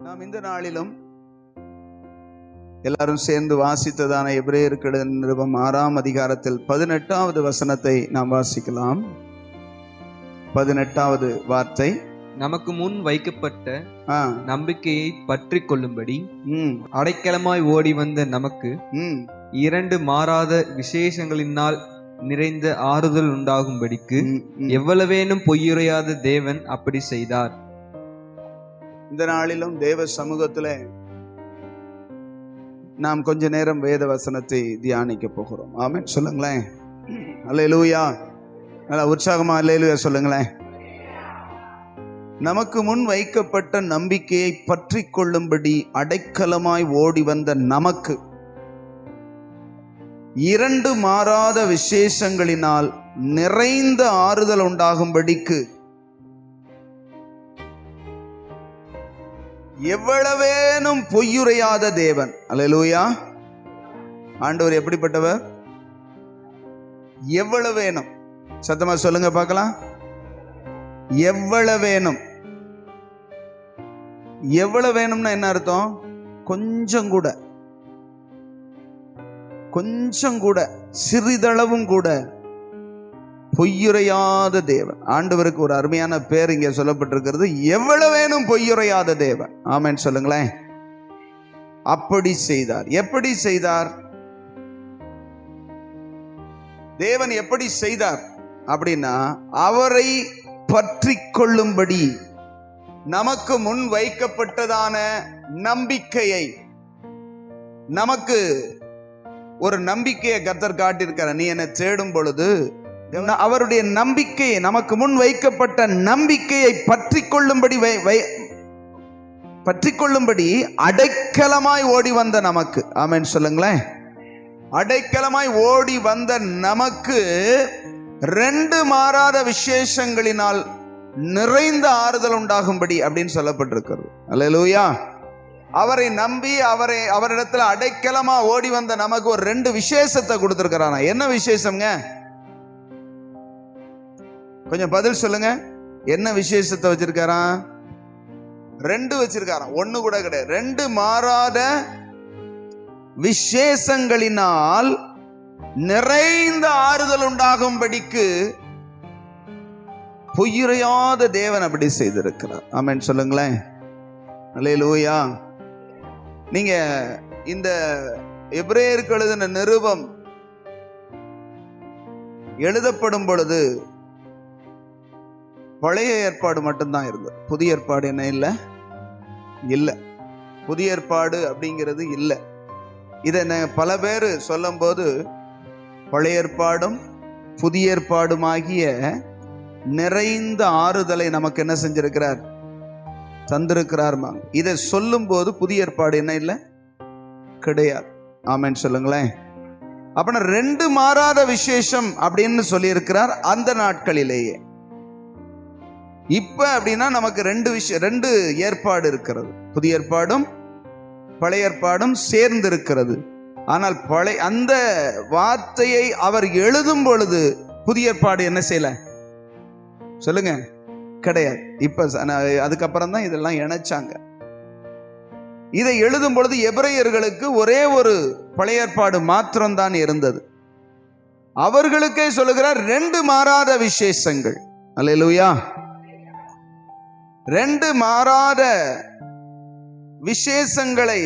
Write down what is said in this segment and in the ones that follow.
நாம் இந்த நாளிலும் எல்லாரும் சேர்ந்து வாசித்ததான எபிரேயருக்கு எழுதின நிருபம் 6ஆம் அதிகாரத்தில் 18வது வசனத்தை நாம் வாசிக்கலாம். 18வது வார்த்தை, நமக்கு முன் வைக்கப்பட்ட நம்பிக்கையை பற்றி கொள்ளும்படி அடைக்கலமாய் ஓடி வந்த நமக்கு இரண்டு மாறாத விசேஷங்களினால் நிறைந்த ஆறுதல் உண்டாகும்படிக்கு எவ்வளவேனும் பொய்யுரையாத தேவன் அப்படி செய்தார். இந்த நாளிலும் தேவ சமூகத்துல நாம் கொஞ்ச நேரம் வேத வசனத்தை தியானிக்க போகிறோம். ஆமென் சொல்லுங்களேன். அல்லேலூயா. நல்லா உற்சாகமா அல்லேலூயா சொல்லுங்களேன். நமக்கு முன் வைக்கப்பட்ட நம்பிக்கையை பற்றி கொள்ளும்படி அடைக்கலமாய் ஓடி வந்த நமக்கு இரண்டு மாறாத விசேஷங்களினால் நிறைந்த ஆறுதல் உண்டாகும்படிக்கு எவ்வளவேனும் பொய்யுரையாத தேவன். அல்லேலூயா. ஆண்டவர் எப்படிப்பட்டவர்? எவ்வளவேனும். சத்தமா சொல்லுங்க பார்க்கலாம். எவ்வளவேனும். எவ்வளவேனும்னா என்ன அர்த்தம்? கொஞ்சம் கூட, கொஞ்சம் கூட, சிறிதளவும் கூட பொய்யுரையாத தேவன். ஆண்டவருக்கு ஒரு அருமையான பேர் இங்கே சொல்லப்பட்டிருக்கிறது, எவ்வளவேனும் பொய்யுரையாத தேவன். ஆமென் சொல்லுங்களேன். அப்படி செய்தார். எப்படி செய்தார்? தேவன் எப்படி செய்தார் அப்படின்னா, அவரை பற்றி கொள்ளும்படி நமக்கு முன் வைக்கப்பட்டதான நம்பிக்கையை, நமக்கு ஒரு நம்பிக்கையை கர்த்தர் காட்டியிருக்கிறார். நீ என்னை தேடும் பொழுது அவருடைய நம்பிக்கையை, நமக்கு முன் வைக்கப்பட்ட நம்பிக்கையை பற்றி கொள்ளும்படி அடைக்கலமாய் ஓடி வந்த நமக்கு. ஆமென் சொல்லுங்களேன். அடைக்கலமாய் ஓடி வந்த நமக்கு ரெண்டு மாறாத விசேஷங்களினால் நிறைந்த ஆறுதல் உண்டாகும்படி அப்படின்னு சொல்லப்பட்டிருக்கிறது. அல்லேலூயா. அவரை நம்பி அவரிடத்துல அடைக்கலமா ஓடி வந்த நமக்கு ஒரு ரெண்டு விசேஷத்தை கொடுத்திருக்கிறானா. என்ன விசேஷம்ங்க? கொஞ்சம் பதில் சொல்லுங்க. என்ன விசேஷத்தை வச்சிருக்காராம்? ரெண்டு வச்சிருக்காராம், ஒண்ணு கூட கிடையாது. ரெண்டு மாறாத விசேஷங்களினால் நிறைந்த ஆறுதல் உண்டாகும்படிக்கு பொய்யுரையாத தேவன் அப்படி செய்திருக்கிறார். ஆமென் சொல்லுங்களேன். அல்லேலூயா. நீங்க இந்த எபிரேயருக்கு எழுதின நிருபம் எழுதப்படும் பொழுது பழைய ஏற்பாடு மட்டும்தான் இருந்தது. புதிய ஏற்பாடு என்ன இல்லை. புதிய ஏற்பாடு அப்படிங்கிறது இல்லை. இதை பல பேர் சொல்லும் போது பழைய ஏற்பாடும் புதிய ஏற்பாடுமாகிய நிறைந்த ஆறுதலை நமக்கு என்ன செஞ்சிருக்கிறார்? தந்திருக்கிறார். இதை சொல்லும் போது புதிய ஏற்பாடு என்ன இல்லை, கிடையாது. ஆமென் சொல்லுங்களேன். அப்படின்னா ரெண்டு மாறாத விசேஷம் அப்படின்னு சொல்லி இருக்கிறார் அந்த நாட்களிலேயே. இப்ப அப்படின்னா நமக்கு ரெண்டு ஏற்பாடு இருக்கிறது. புதிய ஏற்பாடும் பழைய ஏற்பாடும் சேர்ந்து இருக்கிறது. ஆனால் அந்த வார்த்தையை அவர் எழுதும் பொழுது புதிய ஏற்பாடு என்ன செய்யல சொல்லுங்க, கிடையாது. இப்ப அதுக்கப்புறம் தான் இதெல்லாம் இணைச்சாங்க. இதை எழுதும் பொழுது எபிரேயர்களுக்கு ஒரே ஒரு பழைய ஏற்பாடு மாத்திரம்தான் இருந்தது. அவர்களுக்கே சொல்லுகிறார் ரெண்டு மாறாத விசேஷங்கள். அல்லேலூயா. ரெண்டு மாறாத விசேஷங்களை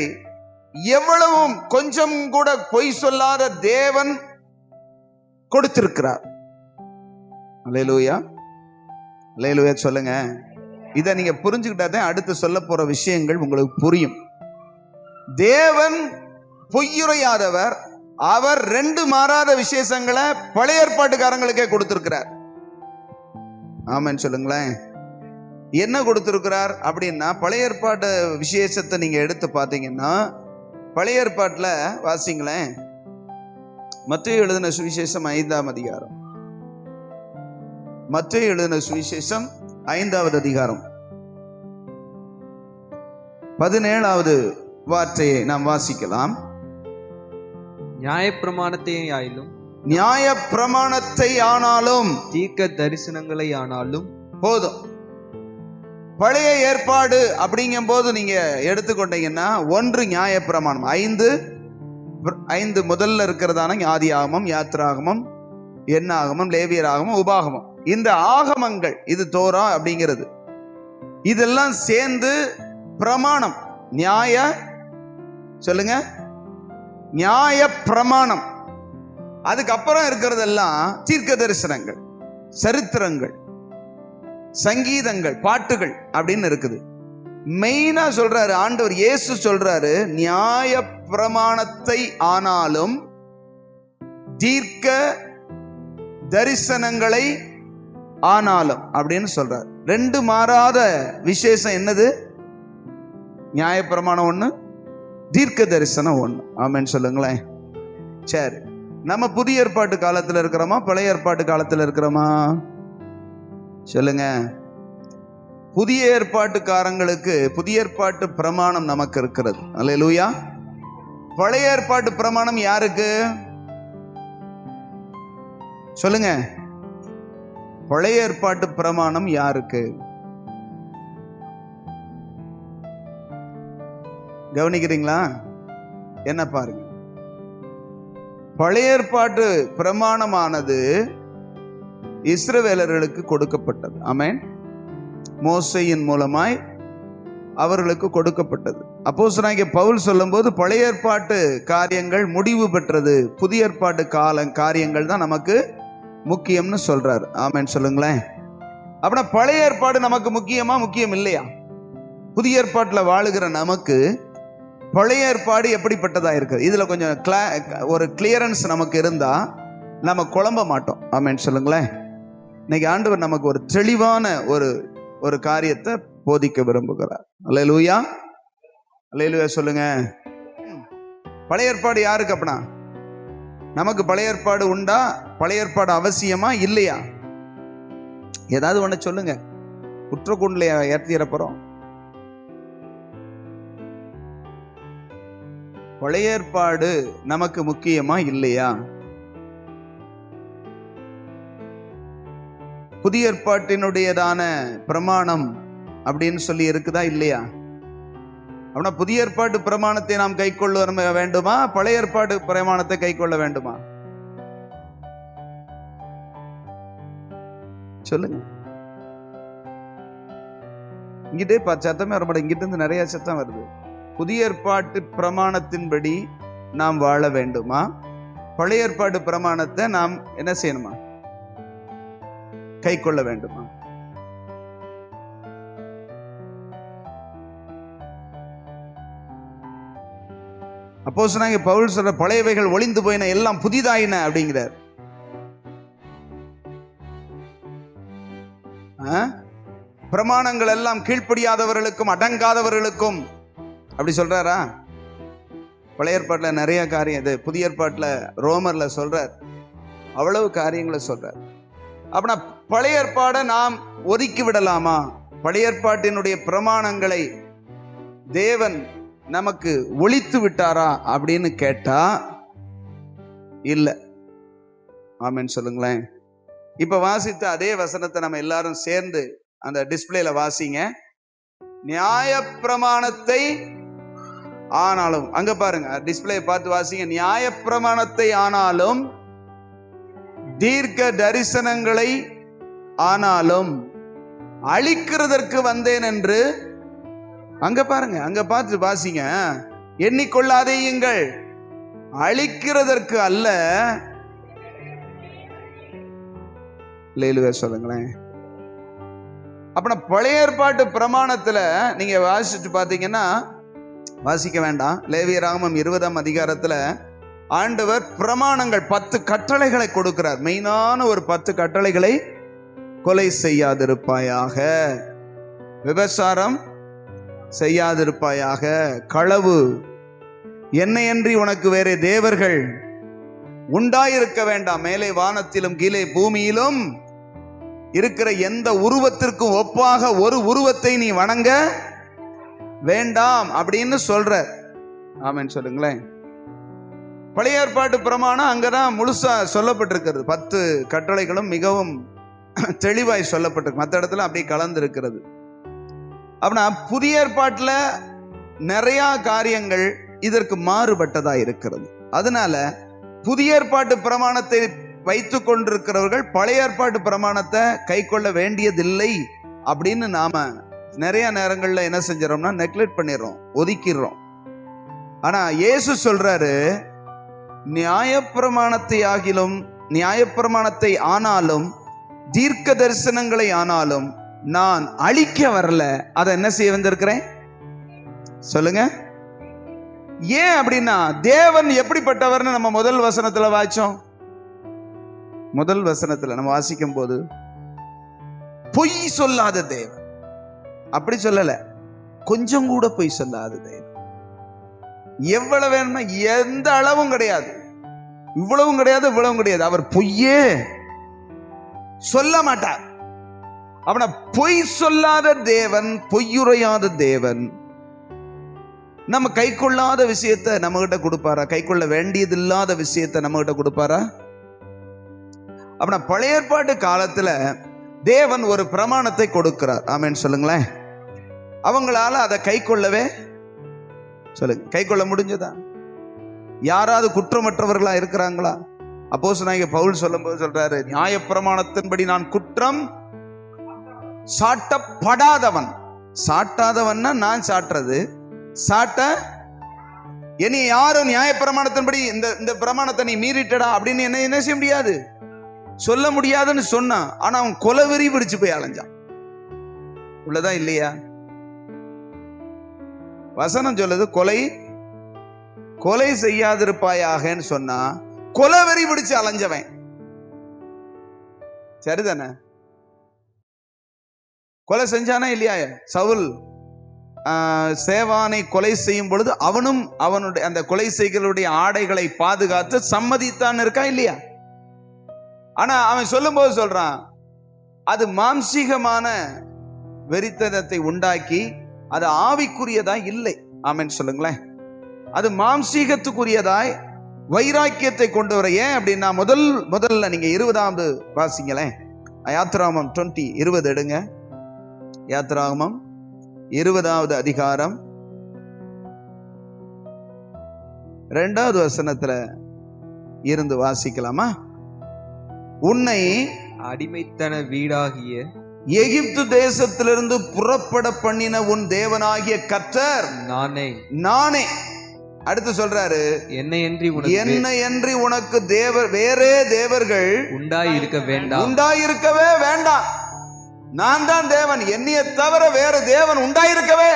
எவ்வளவும் கொஞ்சம் கூட பொய் சொல்லாத தேவன் கொடுத்திருக்கிறார். அல்லேலூயா. அல்லேலூயா சொல்லுங்க. இதை நீங்க புரிஞ்சுக்கிட்டாதான் அடுத்து சொல்ல போற விஷயங்கள் உங்களுக்கு புரியும். தேவன் பொய்யுரையாதவர். அவர் ரெண்டு மாறாத விசேஷங்களை பழைய ஏற்பாட்டுக்காரங்களுக்கே கொடுத்திருக்கிறார். ஆமென் சொல்லுங்களேன். என்ன கொடுத்திருக்கிறார் அப்படின்னா, பழைய ஏற்பாட்டு விசேஷத்தை நீங்க எடுத்து பார்த்தீங்கன்னா, பழைய ஏற்பாட்டில் வாசிங்களேன். மத்தேயு எழுதின சுவிசேஷம் 5ஆம் அதிகாரம். மத்தேயு எழுதின சுவிசேஷம் 5வது அதிகாரம் 17வது வார்த்தையை நாம் வாசிக்கலாம். நியாயப்பிரமாணத்தை ஆனாலும் தீர்க்க தரிசனங்களை ஆனாலும் போதும். பழைய ஏற்பாடு அப்படிங்கும் போது நீங்க எடுத்துக்கொண்டீங்கன்னா 1 நியாயப்பிரமாணம், 5 முதல்ல இருக்கிறதான ஆதியாகமம், யாத்திராகமம், எண்ணாகமம், லேவியராகமம், உபாகமம். இந்த ஆகமங்கள், இது தோரா அப்படிங்கிறது, இதெல்லாம் சேர்ந்து பிரமாணம், சொல்லுங்க, நியாய பிரமாணம். அதுக்கப்புறம் இருக்கிறதெல்லாம் தீர்க்க தரிசனங்கள், சரித்திரங்கள், சங்கீதங்கள், பாட்டுகள் அப்படின்னு இருக்குது. மெயினா சொல்றாரு ஆண்டவர் இயேசு சொல்றாரு, நியாய பிரமாணத்தை ஆனாலும் தீர்க்க தரிசனங்களை ஆனாலும் அப்படின்னு சொல்றாரு. 2 மாறாத விசேஷம் என்னது? நியாயப்பிரமாணம் 1, தீர்க்க தரிசனம் 1. ஆமென் சொல்லுங்களேன். சரி, நம்ம புதிய ஏற்பாட்டு காலத்துல இருக்கிறோமா, பழைய ஏற்பாட்டு காலத்துல இருக்கிறோமா? சொல்லுங்க. புதிய ஏற்பாட்டுக்காரங்களுக்கு புதிய ஏற்பாட்டு பிரமாணம் நமக்கு இருக்கிறது. அல்லேலூயா. பழைய ஏற்பாட்டு பிரமாணம் யாருக்கு? சொல்லுங்க. பழைய ஏற்பாட்டு பிரமாணம் யாருக்கு? கவனிக்கிறீங்களா? என்ன பாருங்க, பழைய ஏற்பாட்டு பிரமாணமானது இஸ்ரவேலர்களுக்கு கொடுக்கப்பட்டது. ஆமென். மோசேயின் மூலமாய் அவர்களுக்கு கொடுக்கப்பட்டது. அப்போஸ்தலனாகிய பவுல் சொல்லும்போது பழைய ஏற்பாட்டு காரியங்கள் முடிவு பெற்றது, புதிய ஏற்பாட்டு காரியங்கள் தான் நமக்கு முக்கியம்னு சொல்றாரு. ஆமென் சொல்லுங்களேன். அப்படின்னா பழைய ஏற்பாடு நமக்கு முக்கியமா, முக்கியம் இல்லையா? புதிய ஏற்பாட்டில் வாழுகிற நமக்கு பழைய ஏற்பாடு எப்படிப்பட்டதா இருக்கு, இதுல கொஞ்சம் ஒரு கிளியரன்ஸ் நமக்கு இருந்தா நம்ம குழம்ப மாட்டோம். ஆமென் சொல்லுங்களேன். இன்னைக்கு ஆண்டவர் நமக்கு ஒரு தெளிவான ஒரு காரியத்தை போதிக்க விரும்புகிறார். அல்லேலூயா. அல்லேலூயா சொல்லுங்க. பழைய ஏற்பாடு யாருக்கு? அப்படின்னா நமக்கு பழைய ஏற்பாடு உண்டா? பழைய ஏற்பாடு அவசியமா இல்லையா? ஏதாவது ஒண்ணு சொல்லுங்க. குற்றக்குண்டில ஏற்றிறப்புறோம். பழைய ஏற்பாடு நமக்கு முக்கியமா இல்லையா? புதிய ஏற்பாட்டினுடையதான பிரமாணம் அப்படின்னு சொல்லி இருக்குதா இல்லையா? அப்படின்னா புதிய ஏற்பாட்டு பிரமாணத்தை நாம் கை கொள்ள வேண்டுமா, பழைய ஏற்பாடு பிரமாணத்தை கை கொள்ள வேண்டுமா? சொல்லுங்க. இங்கிட்டே சத்தமே வரமாட்டேன், இங்கிட்ட இருந்து நிறைய சத்தம் வருது. புதிய ஏற்பாட்டு பிரமாணத்தின்படி நாம் வாழ வேண்டுமா, பழைய ஏற்பாட்டு பிரமாணத்தை நாம் என்ன செய்யணுமா, கை கொள்ள வேண்டுமா? அப்போஸ்தலனாகிய பவுல் சொல்ற பழையவைகள் ஒளிந்து போயின, எல்லாம் புதிதாயின அப்படிங்கிறார். பிரமாணங்கள் எல்லாம் கீழ்ப்படியாதவர்களுக்கும் அடங்காதவர்களுக்கும் அப்படி சொல்றாரா? பழைய ஏற்பாட்டுல நிறைய காரியம், இது புதிய ஏற்பாட்டுல ரோமர்ல சொல்றார், அவ்வளவு காரியங்களை சொல்றார். அப்படின்னா பழைய ஏற்பாடை நாம் ஒதுக்கி விடலாமா? பழைய ஏற்பாட்டினுடைய பிரமாணங்களை தேவன் நமக்கு ஒழித்து விட்டாரா அப்படின்னு கேட்டா இல்ல. ஆமென் சொல்லுங்களேன். இப்ப வாசித்த அதே வசனத்தை நம்ம எல்லாரும் சேர்ந்து அந்த டிஸ்பிளேல வாசிங்க. நியாயப்பிரமாணத்தை ஆனாலும், அங்க பாருங்க, டிஸ்பிளே பார்த்து வாசிங்க. நியாயப்பிரமாணத்தை ஆனாலும் தீர்க்க தரிசனங்களை ஆனாலும் அழிக்கிறதற்கு வந்தேன் என்று, அங்க பாருங்க, அங்க பார்த்து வாசிங்க. எண்ணிக்கொள்ளாதேயுங்கள், அழிக்கிறதற்கு அல்ல. சொல்லுங்களேன். அப்படின்னா பழைய ஏற்பாட்டு பிரமாணத்துல நீங்க வாசிச்சுட்டு பாத்தீங்கன்னா, வாசிக்க வேண்டாம், லேவியராகமம் 20ஆம் அதிகாரத்துல ஆண்டவர் பிரமாணங்கள் 10 கட்டளைகளை கொடுக்கிறார். மெயினான ஒரு 10 கட்டளைகளை: கொலை செய்யாதிருப்பாயாக, விபசாரம் செய்யாதிருப்பாயாக, களவு, என்னையன்றி உனக்கு வேறே தேவர்கள் உண்டாயிருக்க வேண்டாம், மேலே வானத்திலும் கீழே பூமியிலும் இருக்கிற எந்த உருவத்திற்கும் ஒப்பாக ஒரு உருவத்தை நீ வணங்க வேண்டாம் அப்படின்னு சொல்ற. ஆமென் சொல்லுங்களேன். பழைய ஏற்பாட்டு பிரமாணம் அங்கதான் முழுசா சொல்லப்பட்டிருக்கிறது. 10 கட்டளைகளும் மிகவும் தெளிவாய் சொல்லப்பட்டிருக்கு. மற்ற இடத்துல அப்படியே கலந்து இருக்கிறது. அப்படின்னா புதிய ஏற்பாட்டுல நிறைய காரியங்கள் இதற்கு மாறுபட்டதா இருக்கிறது. அதனால புதிய ஏற்பாட்டு பிரமாணத்தை வைத்து கொண்டிருக்கிறவர்கள் பழைய ஏற்பாட்டு பிரமாணத்தை கை கொள்ள வேண்டியதில்லை அப்படின்னு நாம நிறைய நேரங்கள்ல என்ன செஞ்சிடறோம்னா நெக்லெக்ட் பண்ணிடுறோம், ஒதுக்கிடுறோம். ஆனா இயேசு சொல்றாரு, நியாயப்பிரமாணத்தை ஆனாலும் தீர்க்க தரிசனங்களை ஆனாலும் நான் அழிக்க வரல, அதை என்ன செய்ய வந்திருக்கிறேன் சொல்லுங்க. ஏன் அப்படின்னா தேவன் எப்படிப்பட்டவர்னு நம்ம முதல் வசனத்துல வாசிச்சோம். முதல் வசனத்துல நம்ம வாசிக்கும் போது பொய் சொல்லாத தேவன், அப்படி சொல்லல, கொஞ்சம் கூட பொய் சொல்லாத தேவன். எவ்வளவு வேணுமா, எந்த அளவும் கிடையாது, இவ்வளவும் கிடையாது இவ்வளவும் கிடையாது, அவர் பொய்யே சொல்ல மாட்டார். அவனை பொய் சொல்லாத தேவன், பொய்யுரையாத தேவன். நம்ம கை கொள்ளாத விஷயத்தை நம்ம கிட்ட கொடுப்பாரா? கை கொள்ள வேண்டியது இல்லாத விஷயத்தை நம்ம கிட்ட கொடுப்பாரா? அப்படின்னா பழைய ஏற்பாட்டு காலத்துல தேவன் ஒரு பிரமாணத்தை கொடுக்கிறார். ஆமென் சொல்லுங்களேன். அவங்களால அதை கை கொள்ளவே சொல்லுங்க, கை கொள்ள முடிஞ்சதா? யாராவது குற்றமற்றவர்களா இருக்கிறாங்களா? அப்போஸ்தலனாகிய பவுல் சொல்லும்போது சொல்றாரு, நியாயப்பிரமாணத்தின்படி நான் குற்றம் சாட்டப்படாதவன். சாட்டாதவன்னா நான் சாட்டுறது, சாட்ட இனி யாரும் நியாயப்பிரமாணத்தின்படி இந்த பிரமாணத்தை நீ மீறிட்டடா அப்படின்னு என்ன செய்ய முடியாது, சொல்ல முடியாதுன்னு சொன்னான். ஆனா அவன் கொலவெறி பிடிச்சு போய் அலைஞ்சான். உள்ளதா இல்லையா? வசனம் சொல்லுது, கொலை செய்யாதிருப்பாயாகன்னு சொன்னா கொலவெறி பிடிச்சு அலைஞ்சவன். சரிதானே? கொலை செஞ்சானா இல்லையா? சவுல் சேவானை கொலை செய்யும் பொழுது அவனும் அவனுடைய அந்த கொலை செய்களுடைய ஆடைகளை பாதுகாத்து சம்மதித்தான், இருக்கா இல்லையா? ஆனா அவன் சொல்லும் போது சொல்றான், அது மாம்சீகமான வெறித்தனத்தை உண்டாக்கி அது ஆவிக்குரியதாய் இல்லை. ஆமென் சொல்லுங்களேன். அது மாம்சீகத்துக்குரியதாய் வைராக்கியத்தை கொண்டு வர. ஏன் அப்படின்னா முதல்ல நீங்க 20வது வாசிங்களேன். யாத்ராகமம் 20 எடுங்க. யாத்ராகமம் 20வது அதிகாரம் 2வது வசனத்துல இருந்து வாசிக்கலாமா? உன்னை அடிமைத்தன வீடாகிய எகிப்து தேசத்திலிருந்து புறப்பட பண்ணின உன் தேவனாகிய கர்த்தர் நானே. அடுத்து சொல்றாரு, என்னையன்றி உனக்கு வேறே தேவர்கள் உண்டாயிருக்கவே வேண்டாம். நான் தான் தேவன், என்னைய தவிர வேற தேவன் உண்டாயிருக்கவே.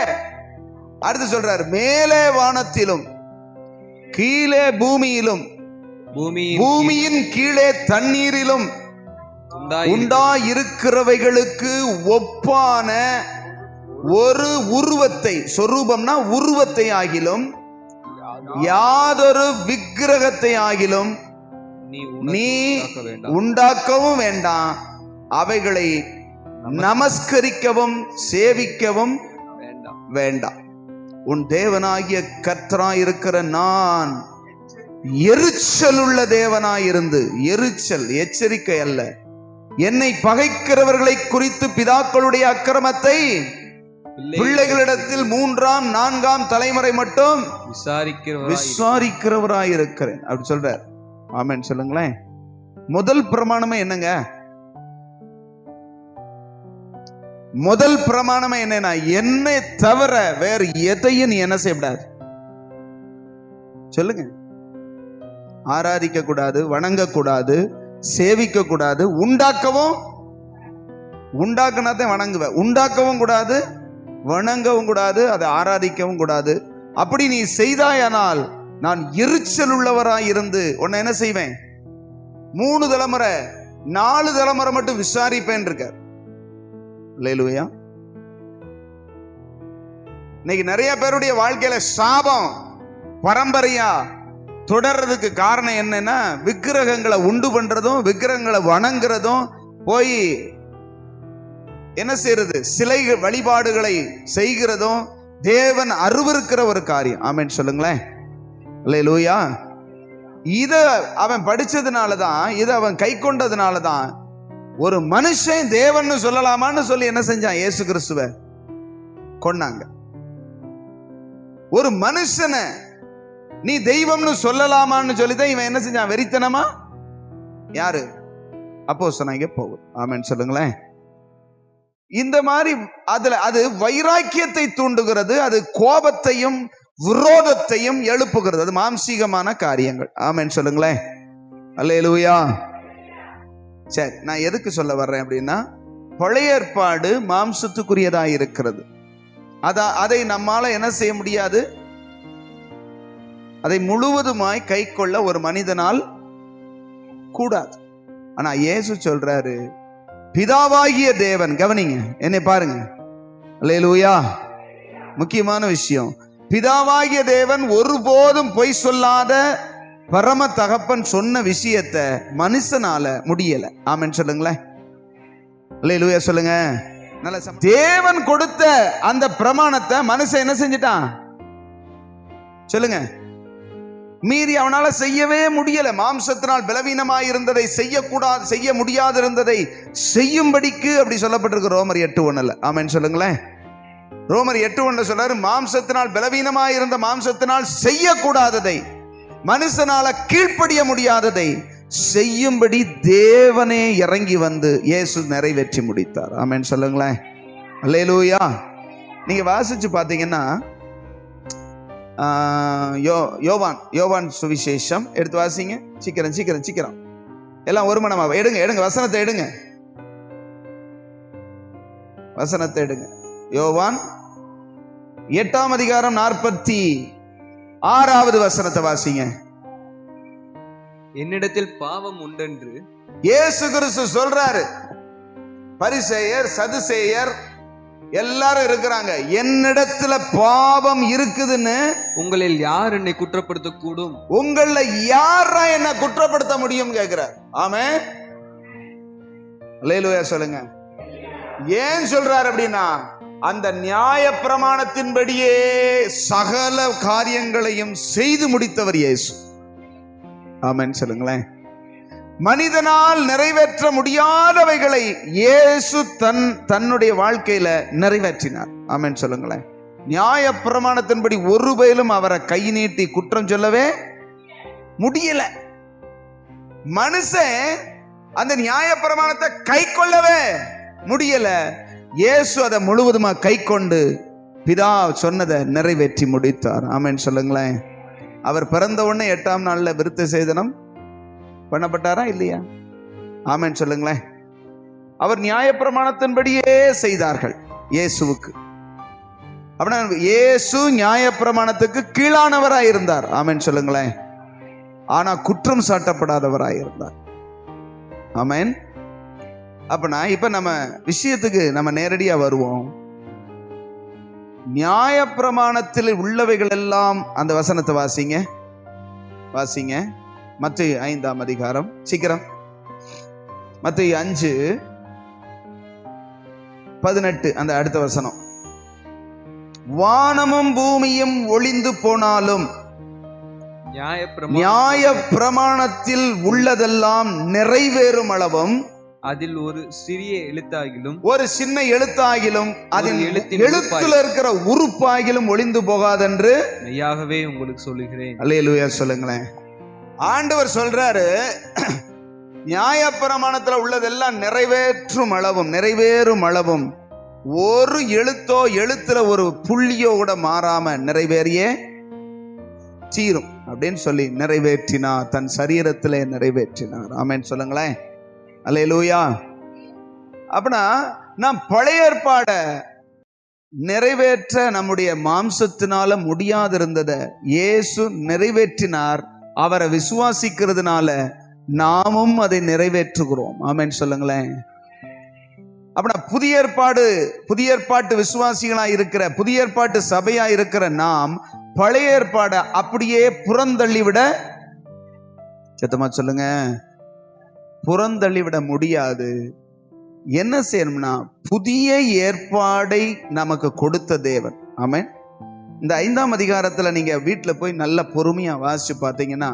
அடுத்து சொல்றாரு, மேலே வானத்திலும் கீழே பூமியிலும் பூமியின் கீழே தண்ணீரிலும் உண்டாயிருக்கிறவைகளுக்கு ஒப்பான ஒரு உருவத்தை, சொரூபம்னா உருவத்தை ஆகிலும் யாதொரு விக்கிரகத்தை ஆகிலும் நீ உண்டாக்கவும் வேண்டாம், அவைகளை நமஸ்கரிக்கவும் சேவிக்கவும் வேண்டாம். உன் தேவனாகிய கர்த்தராயிருக்கிற நான் எரிச்சல் உள்ள தேவனாயிருந்து, எரிச்சல் எச்சரிக்கை அல்ல, என்னை பகைக்கிறவர்களை குறித்து பிதாக்களுடைய அக்கிரமத்தை பிள்ளைகளிடத்தில் 3ஆம் 4ஆம் தலைமுறை மட்டும் விசாரிக்கிறவராயிருக்கிறேன் அப்படி சொல்றார். ஆமென் சொல்லுங்களேன். முதல் பிரமாணமே என்னங்க? முதல் பிரமாணமே என்னன்னா, என்னை தவிர வேறு எதையும் நீ என்ன செய்யக்கூடாது சொல்லுங்க. ஆராதிக்க கூடாது, வணங்க கூடாது, சேவிக்க கூடாது, உண்டாக்குனாதான் வணங்குவேன், உண்டாக்கவும் கூடாது, வணங்கவும் கூடாது, அதை ஆராதிக்கவும் கூடாது. அப்படி நீ செய்தாயானால் நான் எரிச்சல் உள்ளவராய் இருந்து உன்னை என்ன செய்வேன், 3 தலைமுறை 4 தலைமுறை மட்டும் விசாரிப்பேன் இருக்கார். அல்லேலூயா. இன்னைக்கு நிறைய பேருடைய வாழ்க்கையில சாபம் பரம்பரையா தொடர்றதுக்கு காரணம் என்னன்னா, விக்கிரகங்களை உண்டு பண்றதும் விக்கிரகங்களை வணங்குறதும், போய் என்ன செய்யறது, சிலை வழிபாடுகளை செய்கிறதும் தேவன் அருவருக்கிற ஒரு காரியம். ஆமென் சொல்லுங்களேன். அல்லேலூயா. இத அவன் படிச்சதுனாலதான், இதை அவன் கை கொண்டதுனாலதான் ஒரு மனுஷன் தேவன் சொல்லலாமான்னு சொல்லி என்ன செஞ்சான், இயேசு கிறிஸ்துவ கொன்னாங்க. ஒரு மனுஷனை நீ தெய்வம்னு சொல்லலாமான்னு சொல்லிதான் இவன் என்ன செஞ்சான்? வெறித்தனமா யாரு? அப்போஸ்தலனாகிய பவுல். ஆமென் சொல்லுங்களேன். இந்த மாதிரி அது வைராக்கியத்தை தூண்டுகிறது, அது கோபத்தையும் விரோதத்தையும் எழுப்புகிறது. அது மாம்சீகமான காரியங்கள். ஆமென் சொல்லுங்களேன். அல்லேலூயா. சரி, நான் எதுக்கு சொல்ல வர்றேன் அப்படின்னா, பழைய ஏற்பாடு மாம்சத்துக்குரியதா இருக்கிறது. அதை நம்மால என்ன செய்ய முடியாது? அதை முழுவதுமாய் கை கொள்ள ஒரு மனிதனால் கூடாது. ஆனா இயேசு சொல்றாரு, பிதாவாகிய தேவன், கவனிங்க, என்னை பாருங்க, அல்லேலூயா, முக்கியமான விஷயம். பிதாவாகிய தேவன் ஒருபோதும் பொய் சொல்லாத பரம தகப்பன் சொன்ன விஷயத்தை மனுஷனால முடியல. ஆமென் சொல்லுங்களேன். அல்லேலூயா சொல்லுங்க. நல்ல தேவன் கொடுத்த அந்த பிரமாணத்தை மனுஷன் என்ன செஞ்சிட்டான்? சொல்லுங்க. மீறி அவனால செய்யவே முடியல. மாம்சத்தினால் பலவீனமாய் இருந்ததை செய்யக்கூடாது, செய்ய முடியாது இருந்ததை செய்யும்படிக்கு அப்படி சொல்லப்பட்டிருக்கு ரோமர் 8:1. ஆமென் சொல்லுங்களேன். ரோமர் 8:1 சொல்றாரு, மாம்சத்தினால் பலவீனமாய் இருந்த மாம்சத்தினால் செய்யக்கூடாததை, மனுஷனால கீழ்ப்படிய முடியாததை செய்யும்படி தேவனே இறங்கி வந்து இயேசு நிறைவேற்றி முடித்தார். ஆமென் சொல்லுங்களேன். அல்லேலூயா. நீங்க வாசிச்சு பார்த்தீங்கன்னா, யோவான் சுவிசேஷம் எடுத்து வாசிங்க. சீக்கிரம் எல்லாம் ஒரு மனமா எடுங்க வசனத்தை எடுங்க. யோவான் 8ஆம் அதிகாரம் 46வது வசனத்தை வாசிங்க. என்னிடத்தில் பாவம் உண்டென்று இயேசு கிறிஸ்து சொல்றாரு. பரிசேயர், சதுசேயர் எல்லாரும் இருக்கிறாங்க. என்னிடத்துல பாவம் இருக்குதுன்னு உங்களில் யார் என்னை குற்றப்படுத்த கூடும்? உங்கள யாரா என்ன குற்றப்படுத்த முடியும் கேக்குறார். ஆமென். அல்லேலூயா சொல்லுங்க. ஏன் சொல்றாரு அப்படின்னா, அந்த நியாய பிரமாணத்தின்படியே சகல காரியங்களையும் செய்து முடித்தவர் இயேசு. ஆமென் சொல்லுங்களேன். மனிதனால் நிறைவேற்ற முடியாதவைகளை இயேசு தன்னுடைய வாழ்க்கையில நிறைவேற்றினார். ஆமென் சொல்லுங்களேன். நியாய பிரமாணத்தின்படி ஒரு பயிலும் அவரை கை நீட்டி குற்றம் சொல்லவே முடியல. மனுஷன் அந்த நியாய பிரமாணத்தை கை கொள்ளவே முடியல. இயேசு அதை முழுவதுமா கை கொண்டு பிதா சொன்னதை நிறைவேற்றி முடித்தார். ஆமென் சொல்லுங்களேன். அவர் பிறந்த உடனே 8ஆம் நாள்ல விருத்த சேதனம் பண்ணப்பட்டாரா இல்லையா? ஆமென் சொல்லுங்களேன். அவர் நியாயப்பிரமாணத்தின்படியே செய்தார்கள் இயேசுவுக்கு. அப்படின்னா இயேசு நியாயப்பிரமாணத்துக்கு கீழானவராய் இருந்தார். ஆமென் சொல்லுங்களேன். ஆனா குற்றம் சாட்டப்படாதவராய் இருந்தார். ஆமென். அப்பனா இப்ப நம்ம விஷயத்துக்கு நம்ம நேரடியா வருவோம். நியாயப்பிரமாணத்தில் உள்ளவைகள் எல்லாம், அந்த வசனத்தை வாசிங்க. மத்தேயு 5ஆம் அதிகாரம், சீக்கிரம். மத்தேயு 5:18 அந்த அடுத்த வசனம். வானமும் பூமியும் ஒளிந்து போனாலும் நியாய பிரமாணத்தில் உள்ளதெல்லாம் நிறைவேறும் அளவும் அதில் ஒரு சிறிய எழுத்தாகிலும், ஒரு சின்ன எழுத்தாகிலும், அதில் எழுத்துல இருக்கிற உறுப்பாகிலும் ஒளிந்து போகாதென்று மெய்யாகவே உங்களுக்கு சொல்லுகிறேன். அல்லேலூயா சொல்லுங்களேன். ஆண்டவர் சொல்றாரு, நியாயப்பிரமாணத்துல உள்ளதெல்லாம் நிறைவேறும் அளவும் ஒரு எழுத்துல ஒரு புள்ளியோ கூட மாறாம நிறைவேறியே தீரும் அப்படின்னு சொல்லி நிறைவேற்றினார். தன் சரீரத்திலே நிறைவேற்றினார். ஆமென் சொல்லுங்களேன். அல்லேலூயா. அப்படின்னா நாம் பழைய ஏற்பாட நிறைவேற்ற நம்முடைய மாம்சத்தினால முடியாதிருந்ததை இயேசு நிறைவேற்றினார். அவரை விசுவாசிக்கிறதுனால நாமும் அதை நிறைவேற்றுகிறோம். ஆமென் சொல்லுங்களேன். அப்படின்னா புதிய ஏற்பாட்டு விசுவாசிகளா இருக்கிற, புதிய ஏற்பாட்டு சபையா இருக்கிற நாம் பழைய ஏற்பாட அப்படியே புறந்தள்ளிவிட, சத்தமா சொல்லுங்க, புறந்தள்ளிவிட முடியாது. என்ன செய்யணும்னா புதிய ஏற்பாடை நமக்கு கொடுத்த தேவன். ஆமென். இந்த 5ஆம் அதிகாரத்துல நீங்க வீட்டுல போய் நல்ல பொறுமையா வாசிச்சு பார்த்தீங்கன்னா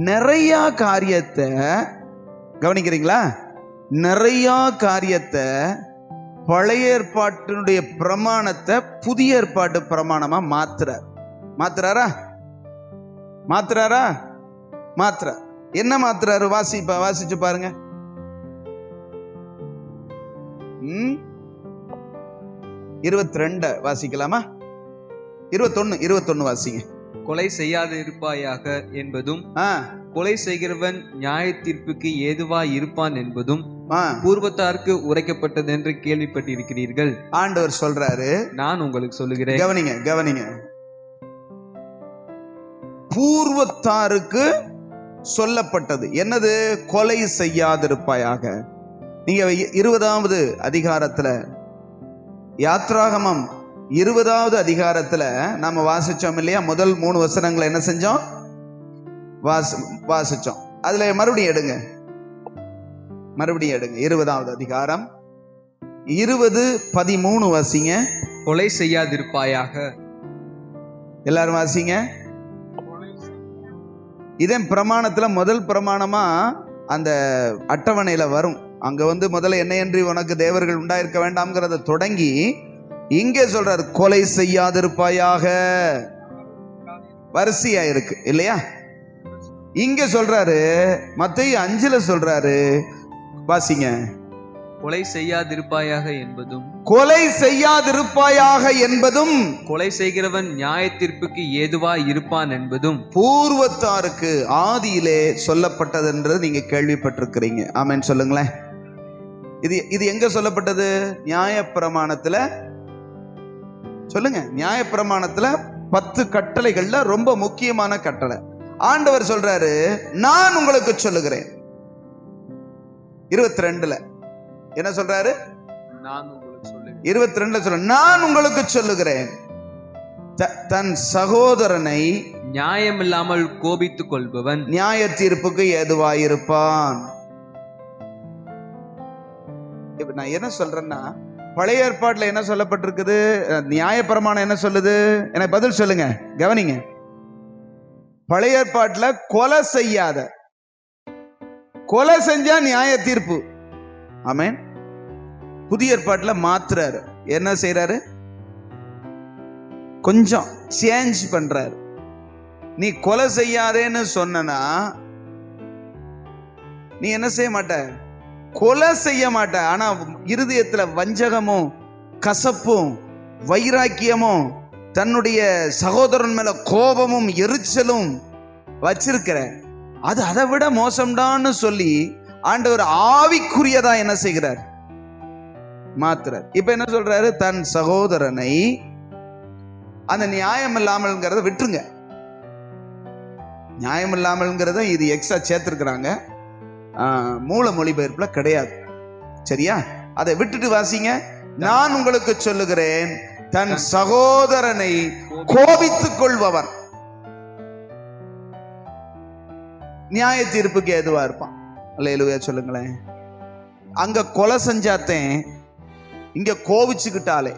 நிறைய காரியத்தை கவனிக்கிறீங்களா? நிறைய காரியத்தை பழைய ஏற்பாட்டினுடைய பிரமாணத்தை புதிய ஏற்பாட்டு பிரமாணமா மாத்துறாரா? என்ன மாத்துறாரு? வாசிச்சு பாருங்க. 22 வாசிக்கலாமா? 21 வாசிங்க. கொலை செய்யாதிருப்பாயாக என்பதும் கொலை செய்கிறவன் நியாய தீர்ப்புக்கு ஏதுவாய் இருப்பான் என்பதும் பூர்வத்தாருக்கு உரைக்கப்பட்டது என்று கேள்விப்பட்டிருக்கிறீர்கள். ஆண்டவர் சொல்றாரு, நான் உங்களுக்கு சொல்லுகிறேன். கவனிங்க. பூர்வத்தாருக்கு சொல்லப்பட்டது என்னது? கொலை செய்யாதிருப்பாயாக. நீங்க 20வது அதிகாரத்துல, யாத்ராகமம் 20வது அதிகாரத்துல நாம வாசிச்சோம் இல்லையா? முதல் 3 வசனங்களை என்ன செஞ்சோம்? வாசிச்சோம். அதுல மறுபடியும் எடுங்க. 20வது அதிகாரம் 20:13 வாசிங்க. கொலை செய்யாதிருப்பாயாக. எல்லாரும் வாசிங்க. இதன் பிரமாணத்துல முதல் பிரமாணமா அந்த அட்டவணையில வரும். அங்க முதல்ல என்னையன்றி உனக்கு தேவர்கள் உண்டாயிருக்க வேண்டாம்ங்கிறத தொடங்கி இங்கே சொல்றாரு, கொலை செய்யாதிருப்பாயாக. வரிசையா இருக்கு இல்லையா? இங்க சொல்றாரு, மத்தேயு 5ல சொல்றாரு, வாசிங்க. கொலை செய்யாதிருப்பாயாக என்பதும் கொலை செய்கிறவன் நியாய தீர்ப்புக்கு ஏதுவாய் இருப்பான் என்பதும் பூர்வத்தாருக்கு ஆதியிலே சொல்லப்பட்டது என்று நீங்க கேள்விப்பட்டிருக்கிறீங்க. ஆமென் சொல்லுங்களேன். இது எங்க சொல்லப்பட்டது? நியாயப்பிரமாணத்துல சொல்லுங்க. நியாயப்பிரமாணத்துல 10 கட்டளைகள்ல ரொம்ப முக்கியமான கட்டளை. ஆண்டவர் சொல்றாரு, நான் உங்களுக்கு சொல்லுகிறேன். 22ல என்ன சொல்றாரு? 22ல சொல்ற, நான் உங்களுக்கு சொல்லுகிறேன், தன் சகோதரனை நியாயமில்லாமல் கோபித்துக் கொள்பவன் நியாய தீர்ப்புக்கு ஏதுவாயிருப்பான். இப்ப நான் என்ன சொல்றேன்னா, பழைய ஏற்பாட்டுல என்ன சொல்லப்பட்டிருக்குது? நியாயப்பிரமாணம் என்ன சொல்லுது? எனக்கு பதில் சொல்லுங்க, கவனிங்க. பழைய ஏற்பாட்டுல கொலை செய்யாத, கொலை செஞ்சா நியாய தீர்ப்பு. ஆமென். புதிய ஏற்பாட்டுல மாத்துறாரு. என்ன செய்யறாரு? கொஞ்சம் சேஞ்ச் பண்றாரு. நீ கொலை செய்யாதேன்னு சொன்னா நீ என்ன செய்ய மாட்ட? கொலை செய்ய மாட்ட. ஆனா இருதயத்துல வஞ்சகமும் கசப்பும் வைராக்கியமும் தன்னுடைய சகோதரன் மேல கோபமும் எரிச்சலும் வச்சிருக்கிற, அது அதை விட மோசம்டான்னு சொல்லி ஆண்டவர் ஆவிக்குரியதா என்ன செய்கிறார்? மாத்துறார். இப்ப என்ன சொல்றாரு? தன் சகோதரனை, அந்த நியாயம் இல்லாமல்ங்கிறத விட்டுருங்க. நியாயம் இல்லாமல்ங்கிறத இது எக்ஸ்ட்ரா சேர்த்திருக்கிறாங்க, மூல மொழிபெயர்ப்புல கிடையாது. சரியா? அதை விட்டுட்டு வாசிங்க. நான் உங்களுக்கு சொல்லுகிறேன், தன் சகோதரனை கோபித்துக் கொள்பவன் நியாய தீர்ப்புக்கு ஏதுவா இருப்பான். அல்லேலூயா சொல்லுங்களேன். அங்க கொலை செஞ்சாத்தேன், இங்க கோபிச்சுக்கிட்டாலே.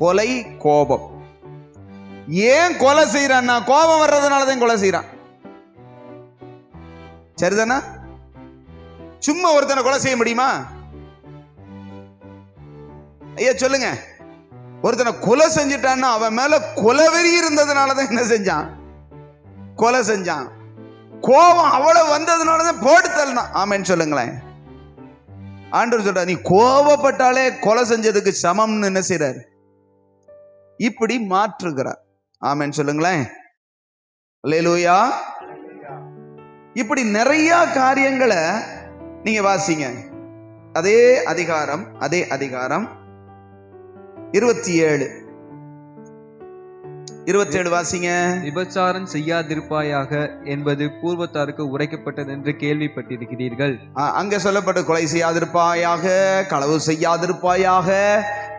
கொலை, கோபம். ஏன் கொலை செய்யறான்னா, கோபம் வர்றதுனாலதான் கொலை செய்யறான். சரிதானா? சும்மா ஒருத்தனை கொலை செய்ய முடியுமா? ஐயா சொல்லுங்க. ஒருத்தனை கொலை செஞ்சிட்டான்னா அவன் மேல கொலைவெறி இருந்ததுனாலதான் என்ன செஞ்சான்? கொலை செஞ்சான். கோபம் அவ்வளவு வந்ததுனாலதான் போட்டு தள்ளணும். ஆமென் சொல்லுங்களேன். ஆண்டவர் சொல்ற, நீ கோபப்பட்டாலே கொலை செஞ்சதுக்கு சமம்னு என்ன செய்யறாரு? இப்படி மாற்றுகிறார். ஆமென் சொல்லுங்களேன். அல்லேலூயா. இப்படி நிறைய காரியங்களை நீங்க வாசிங்க. அதே அதிகாரம் 27 வாசிங்க. விபச்சாரம் செய்யாதிருப்பாயாக என்பது பூர்வத்தாருக்கு உரைக்கப்பட்டது என்று கேள்விப்பட்டிருக்கிறீர்கள். அங்க சொல்லப்பட்ட கொலை செய்யாதிருப்பாயாக, களவு செய்யாதிருப்பாயாக,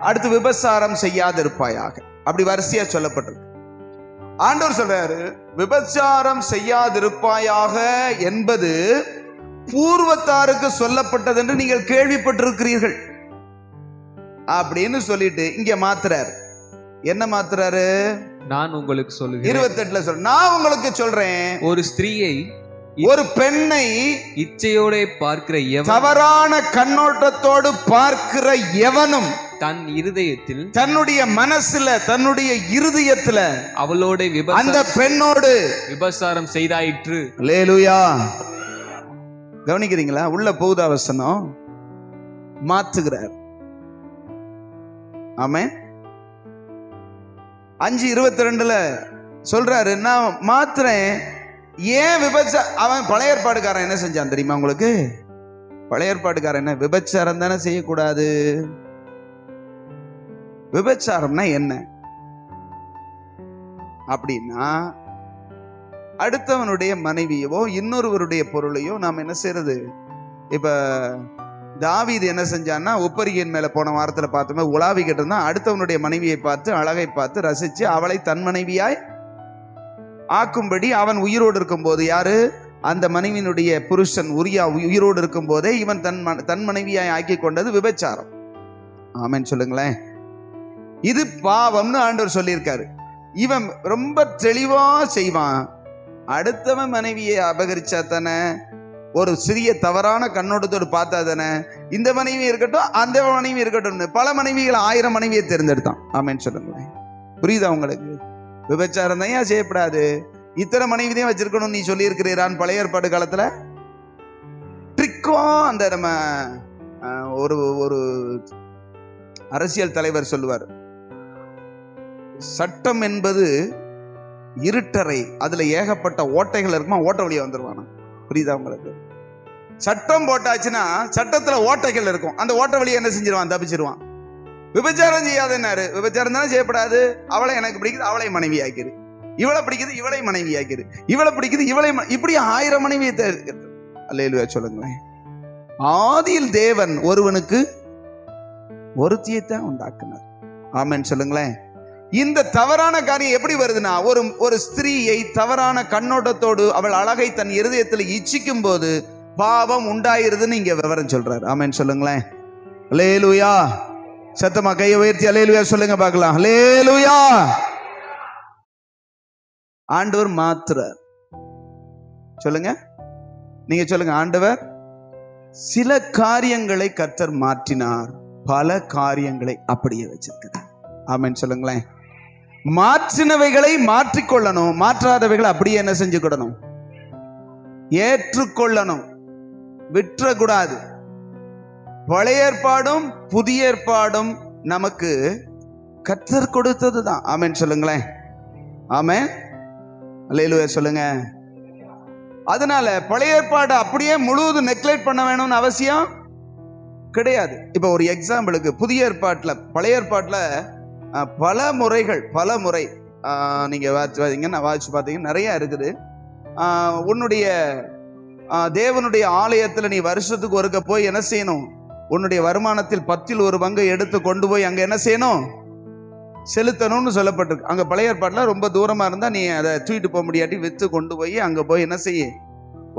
அடுத்து விபச்சாரம் செய்யாதிருப்பாயாக, அப்படி வரிசையா சொல்லப்பட்டிருக்கு. ஆண்டவர் சொல்றாரு, விபச்சாரம் செய்யாதிருப்பாயாக என்பது பூர்வத்தாருக்கு சொல்லப்பட்டது என்று நீங்கள் கேள்விப்பட்டிருக்கிறீர்கள் அப்படின்னு சொல்லிட்டு இங்க மாத்துறாரு. என்ன மாத்துறாரு? நான் உங்களுக்கு சொல்லுகிறேன். 28ல சொல்ற, நான் உங்களுக்கு சொல்றேன், ஒரு ஸ்திரீயை, ஒரு பெண்ணை இச்சையோட பார்க்கிற எவன், தவறான கண்ணோட்டத்தோடு பார்க்கிற எவனும் தன் இருதயத்தில் தன்னுடைய மனசுல தன்னுடைய இருதயத்துல அவளோட அந்த பெண்ணோடு விபசாரம் செய்தாயிற்று. அல்லேலூயா. கவனிக்கிறீங்களா? உள்ள போகுதா வசனம்? மாத்துகிறார். ஆமென். 5:22 சொல்றாரு, நான் மாத்துறேன். ஏன் அவன் பழைய ஏற்பாடுக்காரன் என்ன செஞ்சான் தெரியுமா உங்களுக்கு? பழைய ஏற்பாடுக்காரன் என்ன விபச்சாரம் தானே செய்யக்கூடாது. விபச்சாரம்னா என்ன அப்படின்னா, அடுத்தவனுடைய மனைவியவோ இன்னொருவருடைய பொருளையோ நாம் என்ன செய்யறது? இப்ப தாவீது என்ன செஞ்சான்னா, உப்பரிகையின் மேல போன வாரத்துல பார்த்தோமே உலாவிக்கிட்டு இருந்தா, அடுத்தவனுடைய மனைவியை பார்த்து அழகை பார்த்து ரசிச்சு அவளை தன் மனைவியாய் ஆக்கும்படி அவன் உயிரோடு இருக்கும் போது, யாரு? அந்த மனைவியினுடைய புருஷன் உரியா உயிரோடு இருக்கும் போதே இவன் தன் மனைவியாய் ஆக்கி கொண்டது விபச்சாரம். ஆமென் சொல்லுங்களேன். இது பாவம்னு ஆண்டவர் சொல்லியிருக்காரு. இவன் ரொம்ப தெளிவா செய்வான். அடுத்தவன் மனைவியை அபகரிச்சா தானே, ஒரு சிறிய தவறான கண்ணோட்டத்தோடு பார்த்தா தானே, இந்த மனைவி இருக்கட்டும் அந்த மனைவி இருக்கட்டும், பல மனைவிகள் 1000 மனைவியை தேர்ந்தெடுத்தான். ஆமென் சொல்லுங்களேன். புரியுதா உங்களுக்கு? விபச்சாரம் தான் ஏன் செய்யப்படாது? இத்தனை மனைவி தான் வச்சிருக்கணும் நீ சொல்லி இருக்கிறான் பழைய ஏற்பாடு காலத்துல. ட்ரிக்கும் அந்த நம்ம ஒரு ஒரு அரசியல் தலைவர் சொல்லுவார், சட்டம் என்பது இருட்டறை, அதுல ஏகப்பட்ட ஓட்டைகள் இருக்குமா, ஓட்ட வழியா வந்துருவானா. புரியுதா உங்களுக்கு? சட்டம் போட்டாச்சுன்னா சட்டத்துல ஓட்டைகள் இருக்கும், அந்த ஓட்ட வழியா என்ன செஞ்சிருவான்? தப்பிச்சிருவான். விபச்சாரம் செய்யாதன்னாரு, விபச்சாரம் தானே செய்யப்படாது. அவளை எனக்கு பிடிக்குது, அவளை மனைவி ஆக்கிரு. இவளை பிடிக்குது, இவளை மனைவி ஆக்கிரு. இவளை பிடிக்குது, இவளை இப்படி 1000 மனைவியை தேர்ந்தெடுத்து. அல்லேலூயா சொல்லுங்களேன். ஆதியில் தேவன் ஒருவனுக்கு ஒருத்தியைத்தான் உண்டாக்குனார். ஆமென் சொல்லுங்களேன். இந்த தவறான காரியம் எப்படி வருதுன்னா, ஒரு ஸ்திரீயை தவறான கண்ணோட்டத்தோடு அவள் அழகை தன் இருதயத்தில் இச்சிக்கும் போது பாவம் உண்டாயிருதுன்னு இங்க விவரம் சொல்றாரு. ஆமென் சொல்லுங்களேன். அல்லேலூயா. சத்தமா கையை உயர்த்தி அல்லேலூயா சொல்லுங்க பார்க்கலாம். அல்லேலூயா. ஆண்டவர் மாத்துறார். சொல்லுங்க, நீங்க சொல்லுங்க. ஆண்டவர் சில காரியங்களை கர்த்தர் மாற்றினார், பல காரியங்களை அப்படியே வச்சிருக்கிறார். ஆமென் சொல்லுங்களேன். மாற்றினவைகளை மாற்றிக்கொள்ளணும், மாற்றாதவைகளை அப்படியே என்ன செஞ்சுக்கிடணும்? ஏற்றுக்கொள்ளணும், விற்றக்கூடாது. பழைய ஏற்பாடும் புதிய ஏற்பாடும் நமக்கு கர்த்தர் கொடுத்தது தான். ஆமென் சொல்லுங்களேன். ஆமென். அல்லேலூயா சொல்லுங்க. அதனால பழைய ஏற்பாடு அப்படியே முழுவதும் நெக்லெக்ட் பண்ண வேணும்னு அவசியம் கிடையாது. இப்ப ஒரு எக்ஸாம்பிளுக்கு, புதிய ஏற்பாட்டுல பழைய ஏற்பாட்டுல பல முறை நீங்க வாட்சி பார்த்தீங்கன்னா நிறைய இருக்குது. உன்னுடைய தேவனுடைய ஆலயத்துல நீ வருஷத்துக்கு ஒருக்க போய் என்ன செய்யணும்? உன்னுடைய வருமானத்தில் 10ல் 1 பங்கு எடுத்து கொண்டு போய் அங்க என்ன செய்யணும்? செலுத்தணும்னு சொல்லப்பட்டிருக்கு. அங்க பழைய ஏற்பாட்டுல ரொம்ப தூரமா இருந்தா நீ அதை தூக்கிட்டு போக முடியாட்டி வித்து கொண்டு போய் அங்க போய் என்ன செய்ய,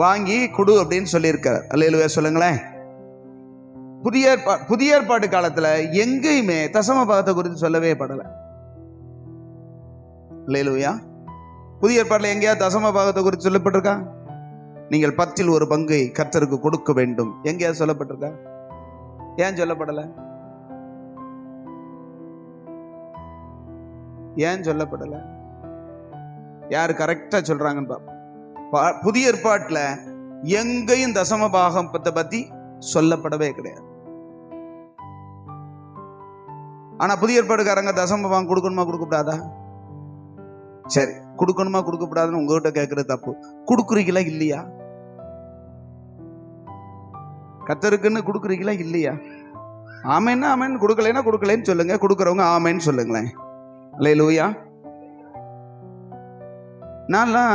வாங்கி கொடு அப்படின்னு சொல்லியிருக்கார். அல்லேலூயா சொல்லுங்களேன். புதிய ஏற்பாட்டு காலத்துல எங்கேயுமே தசம பாகத்தை குறித்து சொல்லவே படல. அல்லேலூயா. புதிய ஏற்பாட்டுல எங்கேயாவது தசம பாகத்தை குறித்து சொல்லப்பட்டிருக்கா? நீங்கள் 10ல் 1 பங்கை கர்த்தருக்கு கொடுக்க வேண்டும் எங்கேயாவது சொல்லப்பட்டிருக்கா? ஏன் சொல்லப்படல? ஏன் சொல்லப்படல? யாரு கரெக்டா சொல்றாங்கன்னு பாப்போம். புதிய ஏற்பாட்டுல எங்கேயும் தசம பாகத்தை பத்தி சொல்லப்படவே கிடையாது. ஆனா புதிய ஏற்பாடுக்காரங்க தசம பாகம் கொடுக்கணுமா கொடுக்கப்படாதா? சரி, கொடுக்கணுமா கொடுக்கப்படாதுன்னு உங்ககிட்ட கேட்கறது தப்பு. கொடுக்குறீங்களா இல்லையா? கர்த்தருக்குன்னு கொடுக்குறீங்களா இல்லையா? ஆமென்னா ஆமென், கொடுக்கலைன்னா கொடுக்கலைன்னு சொல்லுங்க. கொடுக்குறவங்க ஆமென்னு சொல்லுங்களேன். அல்லேலூயா. நான்லாம்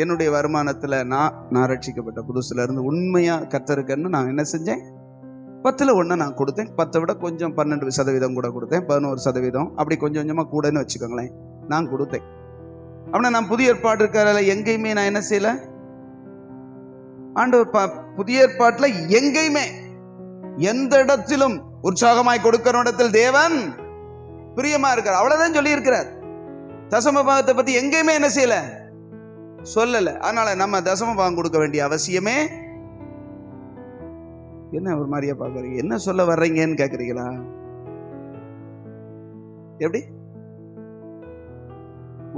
என்னுடைய வருமானத்துல நான் ரட்சிக்கப்பட்ட புதுசுல இருந்து உண்மையா கர்த்தருக்குன்னு நான் என்ன செஞ்சேன்? 10ல் 1 நான் கொடுத்தேன். 10 விட கொஞ்சம் 12% கூட கொடுத்தேன். 11% அப்படி கொஞ்சம் கொஞ்சமா கூடன்னு வச்சுக்கோங்களேன், நான் கொடுத்தேன். அப்படின்னா நான் புதிய ஏற்பாடு இருக்கிற எங்கேயுமே நான் என்ன செய்யல? ஆண்டவர் புதிய ஏற்பாட்டுல எங்கேயுமே எந்த இடத்திலும் உற்சாகமாய் கொடுக்கிற இடத்தில் தேவன் பிரியமா இருக்கார், அவ்வளவுதான் சொல்லி இருக்கிறார். தசம பாகத்தை பத்தி எங்கேயுமே என்ன செய்யல, சொல்லல. அதனால நம்ம தசம பாகம் கொடுக்க வேண்டிய அவசியமே என்ன? ஒரு மாதிரியா பாக்குறீங்க, என்ன சொல்ல வர்றீங்கன்னு கேக்குறீங்களா? எப்படி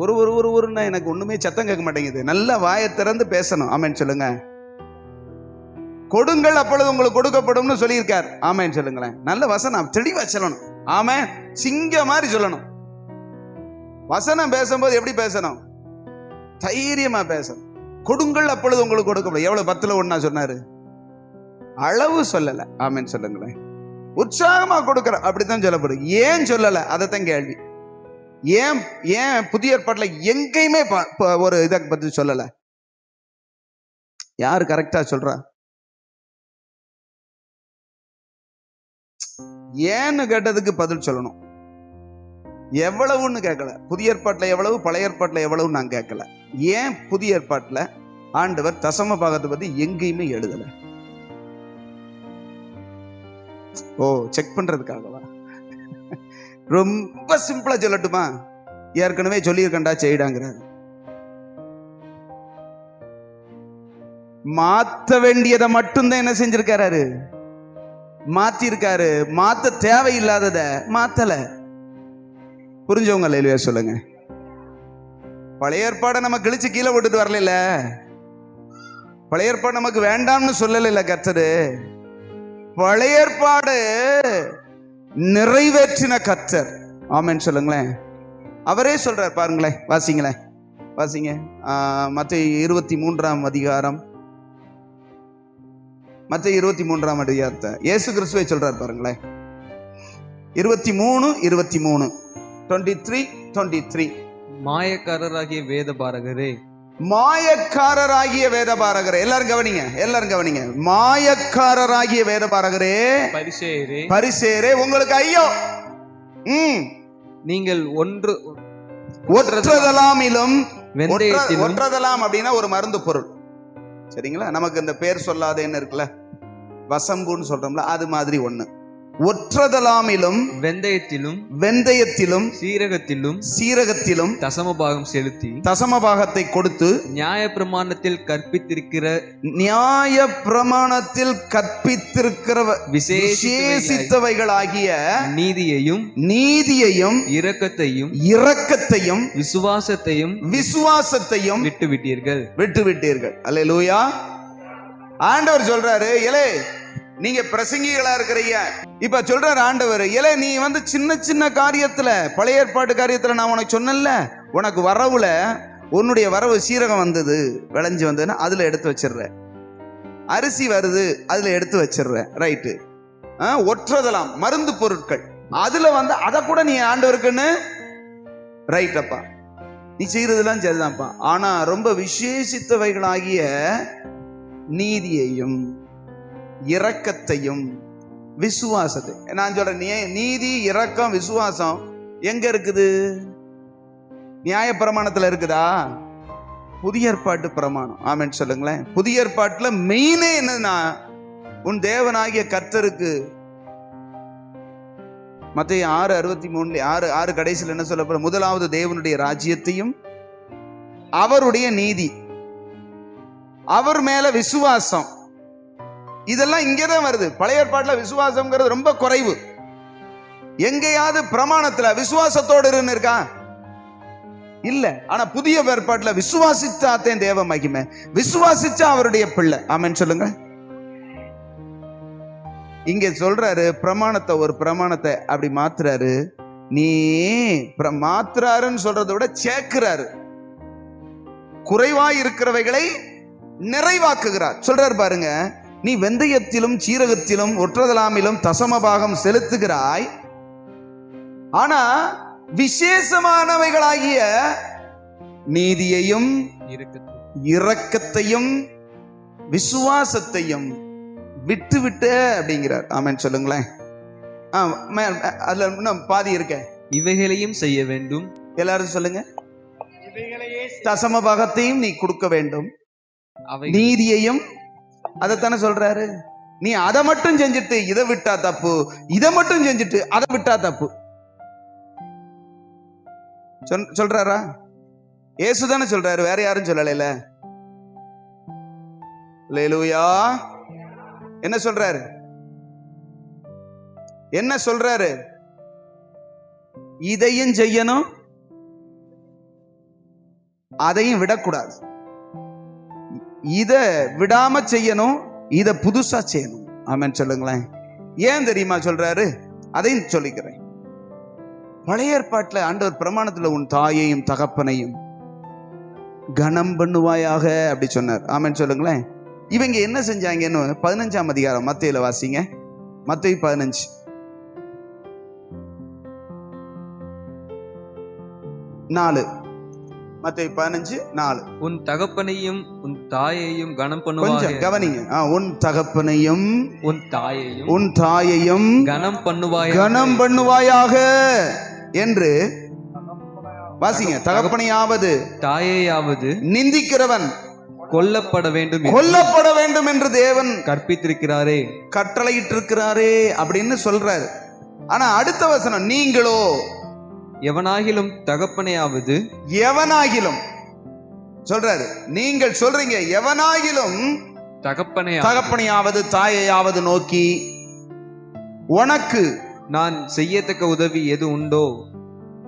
ஒரு ஒரு ஒரு ஒருன்னா எனக்கு ஒண்ணுமே சத்தம் கேட்க மாட்டேங்குது. நல்ல வாயை திறந்து பேசணும். ஆமென் சொல்லுங்க. கொடுங்கள் அப்பொழுது உங்களுக்கு கொடுக்கப்படும் சொல்லியிருக்கார். ஆமென் சொல்லுங்களேன். நல்ல வசனம் தெளிவா சொல்லணும். ஆமென். சிங்க மாதிரி சொல்லணும். வசனம் பேசும்போது எப்படி பேசணும்? தைரியமா பேசணும். கொடுங்கள் அப்பொழுது உங்களுக்கு கொடுக்கப்படும். எவ்வளவு 10ல் 1 சொன்னாரு? அளவு சொல்லல. ஆமென் சொல்லுங்களேன். உற்சாகமா கொடுக்கிற அப்படித்தான் சொல்லப்படும். ஏன் சொல்லல? அதைத்தான் கேள்வி. ஏன் ஏன் புதிய ஏற்பாட்டுல எங்கேயுமே ஒரு இதை பத்தி சொல்லல? யாரு கரெக்டா சொல்றா? ஏன்னு கேட்டதுக்கு பதில் சொல்லணும். எவ்வளவுன்னு கேட்கல. புதிய ஏற்பாட்டுல எவ்வளவு, பழைய ஏற்பாட்டுல எவ்வளவு நான் கேட்கல. ஏன் புதிய ஏற்பாட்டுல ஆண்டவர் தசம பாகத்தை பத்தி எங்கேயுமே எழுதல? ஓ, செக் பண்றதுக்காகவா? ரொம்ப சிம்பிளா சொல்லட்டுமா? ஏற்கனவே சொல்லியிருக்கண்டா செய்டாங்கிறாரு. மாத்த வேண்டியதை மட்டும்தான் என்ன செஞ்சிருக்காரு? மாத்தி இருக்காரு. மாத்த தேவையில்லாதத மாத்தல. புரிஞ்சவங்க இல்லையா சொல்லுங்க. பழைய ஏற்பாடை நம்ம கிழிச்சு கீழே விட்டுட்டு வரல. பழைய ஏற்பாடு நமக்கு வேண்டாம்னு சொல்லல கர்த்தரு. பழைய ஏற்பாடு நிறைவேற்றின கர்த்தர். ஆமென் சொல்லுங்களேன். அவரே சொல்றார் பாருங்களேன். வாசிங்களேன், வாசிங்க. மத்தேயு 23ஆம் அதிகாரம். மத்தேயு 23ஆம் அதிகாரத்தை இயேசு கிறிஸ்துவே சொல்றார் பாருங்களேன். 23 மாயக்காரராகிய வேதபாரகரே, மாயக்காரராகிய வேதபாரகரே. எல்லாரும் கவனிங்க, எல்லாரும் கவனிங்க. மாயக்காரராகிய வேதபாரகரே, பரிசேயரே, பரிசேயரே, உங்களுக்கு ஐயோ! நீங்கள் ஒற்றதலாமிலும், வெந்தயத்திலும். ஒற்றதலாம் அப்படின்னா ஒரு மருந்து பொருள், சரிங்களா? நமக்கு இந்த பேர் சொல்லாத என்ன இருக்குல்ல, வசம்புன்னு சொல்றோம்ல, அது மாதிரி ஒண்ணு. ஒற்றதலாமிலும், வெந்தயத்திலும், வெந்தயத்திலும், சீரகத்திலும் தசமபாகம் செலுத்தி தசமபாகத்தை கொடுத்து நியாயப்பிரமாணத்தில் கற்பித்திருக்கிற விசேஷித்தவைகளாகிய நீதியையும் இரக்கத்தையும் விசுவாசத்தையும் விட்டுவிட்டீர்கள். அல்லேலூயா. ஆண்டவர் சொல்றாரு, எலே நீங்க பிரசங்கிகளா இருக்கிறீங்க. இப்ப சொல்றாரு ஆண்டவர், எலே நீ சின்ன சின்ன காரியத்துல, பழைய ஏற்பாட்டு காரியத்துல நான் உனக்கு சொன்னேன்ல, உனக்கு வரவுல உன்னுடைய வரவு சீரகம் வந்தது, விளைஞ்சு வந்ததுன்னா அதுல எடுத்து வச்சிடுற. அரிசி வருது, அதுல எடுத்து வச்சிடுற. ரைட்டு. ஒற்றதெல்லாம் மருந்து பொருட்கள், அதுல அதை கூட நீ ஆண்டவருக்குன்னு ரைட் அப்பா, நீ செய்யறதுலாம் சரிதான்ப்பா. ஆனா ரொம்ப விசேஷித்தவைகளாகிய நீதியையும் இரக்கத்தையும் விசுவாசத்தை நான் சொல்றேன். நீதி, இரக்கம், விசுவாசம் எங்க இருக்குது? நியாய பிரமாணத்துல இருக்குதா? புதிய ஏற்பாட்டு பிரமாணம். ஆமென் சொல்லுங்களேன். புதிய ஏற்பாட்டுல மெயினே என்னன்னா, உன் தேவனாகிய கர்த்தருக்கு மத்தேயு 6:63 6 கடைசியில் என்ன சொல்லப்படும்? முதலாவது தேவனுடைய ராஜ்யத்தையும் அவருடைய நீதி, அவர் மேல விசுவாசம், இதெல்லாம் இங்கேதான் வருது. பழைய ஏற்பாட்டுல விசுவாசம்ங்கிறது ரொம்ப குறைவு. எங்கேயாவது பிரமாணத்துல விசுவாசத்தோடு இருக்கா? இல்ல. ஆனா புதிய ஏற்பாட்டுல விசுவாசித்தாத்தேன் தேவ மகிமை, விசுவாசிச்சா அவருடைய பிள்ளை. ஆமென் சொல்லுங்க. இங்க சொல்றாரு பிரமாணத்தை, ஒரு பிரமாணத்தை அப்படி மாத்துறாரு. நீ மாத்துறாருன்னு சொல்றதை விட சேர்க்கிறாரு. குறைவாய் இருக்கிறவைகளை நிறைவாக்குகிறார். சொல்றாரு பாருங்க, நீ வெந்தயத்திலும் சீரகத்திலும் ஒற்றதலாமிலும் தசமபாகம் செலுத்துகிறாய், ஆனா விசேஷமானவைகளாகிய நீதியையும் இரக்கத்தையும் விசுவாசத்தையும் விட்டு அப்படிங்கிறார். ஆமென் சொல்லுங்களேன். அதுல இன்னும் பாதி இருக்க. இவைகளையும் செய்ய வேண்டும். எல்லாரும் சொல்லுங்க. தசமபாகத்தையும் நீ கொடுக்க வேண்டும், நீதியையும். அதைத்தானே சொல்றாரு. நீ அதை மட்டும் செஞ்சுட்டு இதை விட்டா தப்பு, இதை மட்டும் செஞ்சுட்டு அதை விட்டா தப்பு சொல்றாரா? இயேசுதானே சொல்றாரு, வேற யாரும் சொல்லல. அல்லேலூயா. என்ன சொல்றாரு? என்ன சொல்றாரு? இதையும் செய்யணும், அதையும் விடக்கூடாது. இத விடாம செய்யணும், இத புதுசா செய்யணும். ஆமென் சொல்லுங்களேன். ஏன் தெரியுமா சொல்றாரு? அதையும் சொல்லிக்கிறேன். பழைய ஏற்பாட்டுல ஆண்டவர் பிரமாணத்துல உன் தாயையும் தகப்பனையும் கனம் பண்ணுவாயாக அப்படி சொன்னார். ஆமென் சொல்லுங்களேன். இவங்க என்ன செஞ்சாங்கன்னு 15ஆம் அதிகாரம் மத்தேயுல வாசிங்க. மத்தேயு 15. மத்தேயு 15:4. உன் தகப்பனையும் உன் தாயையும் கனம் பண்ணுவாயாக. கொஞ்சம் கவனிங்க. உன் தகப்பனையும் உன் தாயையும் கனம் பண்ணுவாயாக என்று வாசிங்க. தகப்பனையாவது தாயையாவது நிந்திக்கிறவன் கொல்லப்பட வேண்டும் என்று தேவன் கற்பித்திருக்கிறாரே, கட்டளையிட்டிருக்கிறாரே அப்படின்னு சொல்றாரு. ஆனா அடுத்த வசனம், நீங்களோ எவனாகிலும் தகப்பனையாவது, எவனாகிலும் சொல்றாரு. நீங்கள் சொல்றீங்க எவனாகிலும் தகப்பனையாவது தாயையாவது நோக்கி உனக்கு நான் செய்யத்தக்க உதவி எது உண்டோ.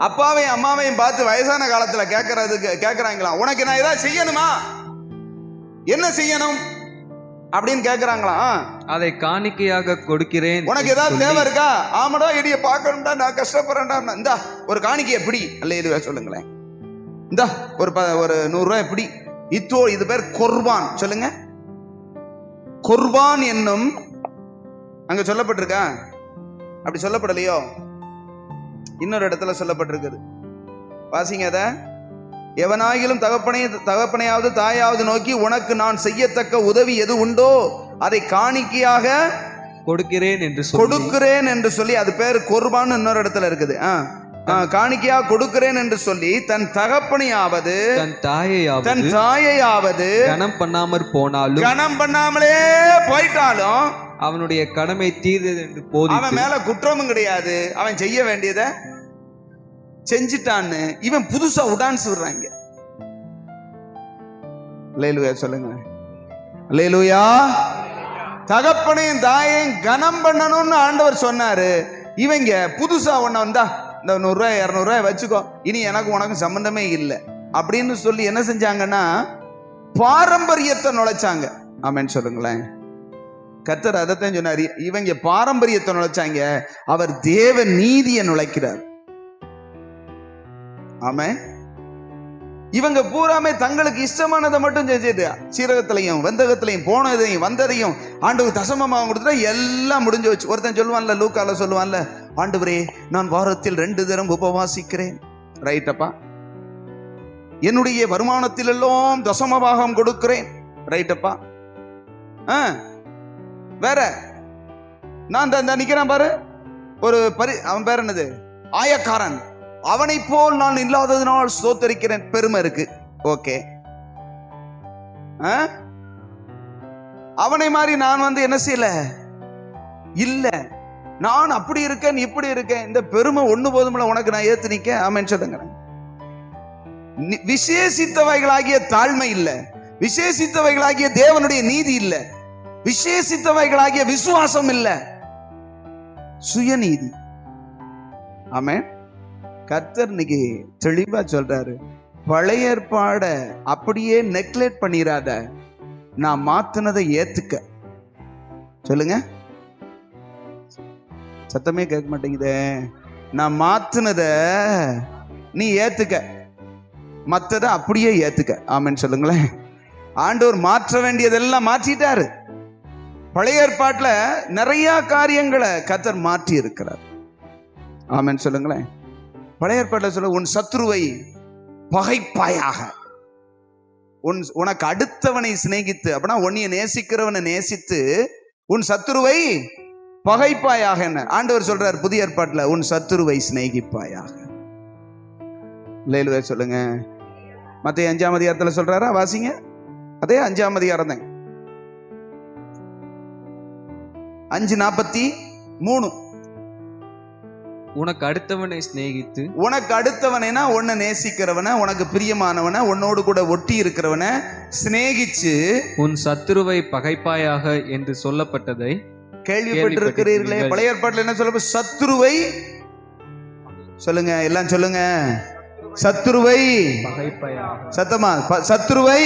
அப்பாவையும் அம்மாவையும் பார்த்து வயசான காலத்துல கேட்கறாங்களா, உனக்கு நான் ஏதாவது செய்யணுமா, என்ன செய்யணும் அப்படின்னு கேட்கறாங்களா. அதை காணிக்கையாக கொடுக்கிறேன். உனக்கு ஏதாவது தேவை இருக்கா? ஆமாடா, இடிய பார்க்கணும்டா, நான் கஷ்டப்படுறேன்டா, இந்தா ஒரு காணிக்கை எப்படி அல்ல சொல்லுங்களேன். இந்தா ஒரு 100 ரூபாய் எப்படி. இது பேர் குர்பான். சொல்லுங்க. குர்பான் என்னும் அங்க சொல்லப்பட்டிருக்கா? அப்படி சொல்லப்படலையோ? இன்னொரு இடத்துல சொல்லப்பட்டிருக்குது. வாசிங்க அத. எவனாகிலும் தகப்பனையாவது தாயாவது நோக்கி உனக்கு நான் செய்யத்தக்க உதவி எது உண்டோ அதை காணிக்கையாக கொடுக்கிறேன் என்று சொல்லி, அது பேர் குர்பான் இன்னொரு இடத்துல இருக்குது. காணிக்கையாக கொடுக்கிறேன் என்று சொல்லி தன் தகப்பனையாவது தன் தாயையாவது கனம் பண்ணாமலே போயிட்டாலும் அவனுடைய கடமை தீர்ந்தது என்று போதி, அவன் மேல குற்றமும் கிடையாது, அவன் செய்ய வேண்டியதை செஞ்சிட்டான்னு இவன் புதுசா உடான்ஸ் விடுறாங்க. அல்லேலூயா சொல்லுங்க. அல்லேலூயா. தகப்பனையும் தாயையும் கனம் பண்ணணும்னு ஆண்டவர் சொன்னாரு. இவங்க புதுசா ஒண்ணு வந்தா இந்த 100 ரூபாய் 200 ரூபாய் வச்சுக்கோ, இனி எனக்கு உனக்கு சம்பந்தமே இல்லை அப்படின்னு சொல்லி என்ன செஞ்சாங்கன்னா பாரம்பரியத்தை நுழைச்சாங்க. ஆமென் சொல்லுங்களேன். கர்த்தர் அதைத்தான் சொன்னார். இவங்க பாரம்பரியத்தை நுழைச்சாங்க, அவர் தேவ நீதியை நுழைக்கிறார். ஆமென். இவங்க பூராமே தங்களுக்கு இஷ்டமானதை மட்டும் செஞ்சுட்டு சீரகத்திலையும் வெந்தகத்திலையும் போனதையும் வந்ததையும் ஆண்டவர் தசமமாக கொடுத்துட்டா எல்லாம் முடிஞ்சு வச்சு. ஒருத்தன் சொல்லுவான்ல, லூக்கால சொல்லுவான்ல, ஆண்டவரே நான் வாரத்தில் 2 தரம் உபவாசிக்கிறேன். ரைட்டப்பா. என்னுடைய வருமானத்தில் எல்லாம் தசமபாகம் கொடுக்கிறேன். ரைட்டப்பா. வேற நான் நிக்கிறேன் பாரு, ஒரு அவன் பேர் என்னது, ஆயக்காரன், அவனை போல் நான் இல்லாததினால் ஸ்தோத்தரிக்கிறேன். பெருமை இருக்கு. ஓகே. அவனை மாதிரி நான் என்ன செய்யல, இல்ல நான் அப்படி இருக்கேன் இப்படி இருக்கேன். இந்த பெருமை ஒண்ணு போதும்ல உனக்கு, நான் ஏத்து நிக்க. ஆமென் சொல்லுங்க. விசேஷித்தவைகளாகிய தாழ்மை இல்ல, விசேஷித்தவைகளாகிய தேவனுடைய நீதி இல்ல, விசேஷித்தவைகளாகிய விசுவாசம் இல்ல, சுயநீதி. ஆமென். கர்த்தர் இன்னைக்கு தெளிவா சொல்றாரு, பழைய ஏற்பாட அப்படியே நெக்லெக்ட் பண்ணிராத, நான் மாத்தினதை ஏத்துக்க. சொல்லுங்க. சத்தமே கேட்க மாட்டேங்குதே. நான் மாத்தினத நீ ஏத்துக்க, மத்தத அப்படியே ஏத்துக்க. ஆமென் சொல்லுங்களேன். ஆண்டவர் மாற்ற வேண்டியதெல்லாம் மாற்றிட்டாரு. பழைய ஏற்பாட்டுல நிறைய காரியங்களை கர்த்தர் மாற்றி இருக்கிறார். ஆமென் சொல்லுங்களேன். பழைய ஏற்பாட்டில் சொல்ல, உன் சத்ருவை பகைப்பாயாக, உனக்கு அடுத்தவனை சிநேகித்து, அப்படின்னா உன்னைய நேசிக்கிறவனை நேசித்து உன் சத்ருவை பகைப்பாயாக. என்ன ஆண்டவர் சொல்றார் புதிய ஏற்பாட்டில், உன் சத்ருவை சிநேகிப்பாயாக. அல்லேலூயா சொல்லுங்க. மத்தேயு 5ஆம் அதிகாரத்தில் சொல்றாரா? வாசிங்க. அதே 5ஆம் அதிகாரம் தான், 5:43. உனக்கு அடுத்தவனை சிநேகித்து, உனக்கு அடுத்தவனா உன்னை நேசிக்கிறவன, உனக்கு பிரியமானவன, உன்னோடு கூட ஒட்டி இருக்கிறவன சிநேகிச்சு உன் சத்துருவை பகைப்பாயாக என்று சொல்லப்பட்டதை கேள்விப்பட்டிருக்கிறீர்களே. பழைய ஏற்பாட்டில் என்ன சொல்ல, சத்துருவை சொல்லுங்க, எல்லாம் சொல்லுங்க. சத்துருவை சத்தமா சத்துருவை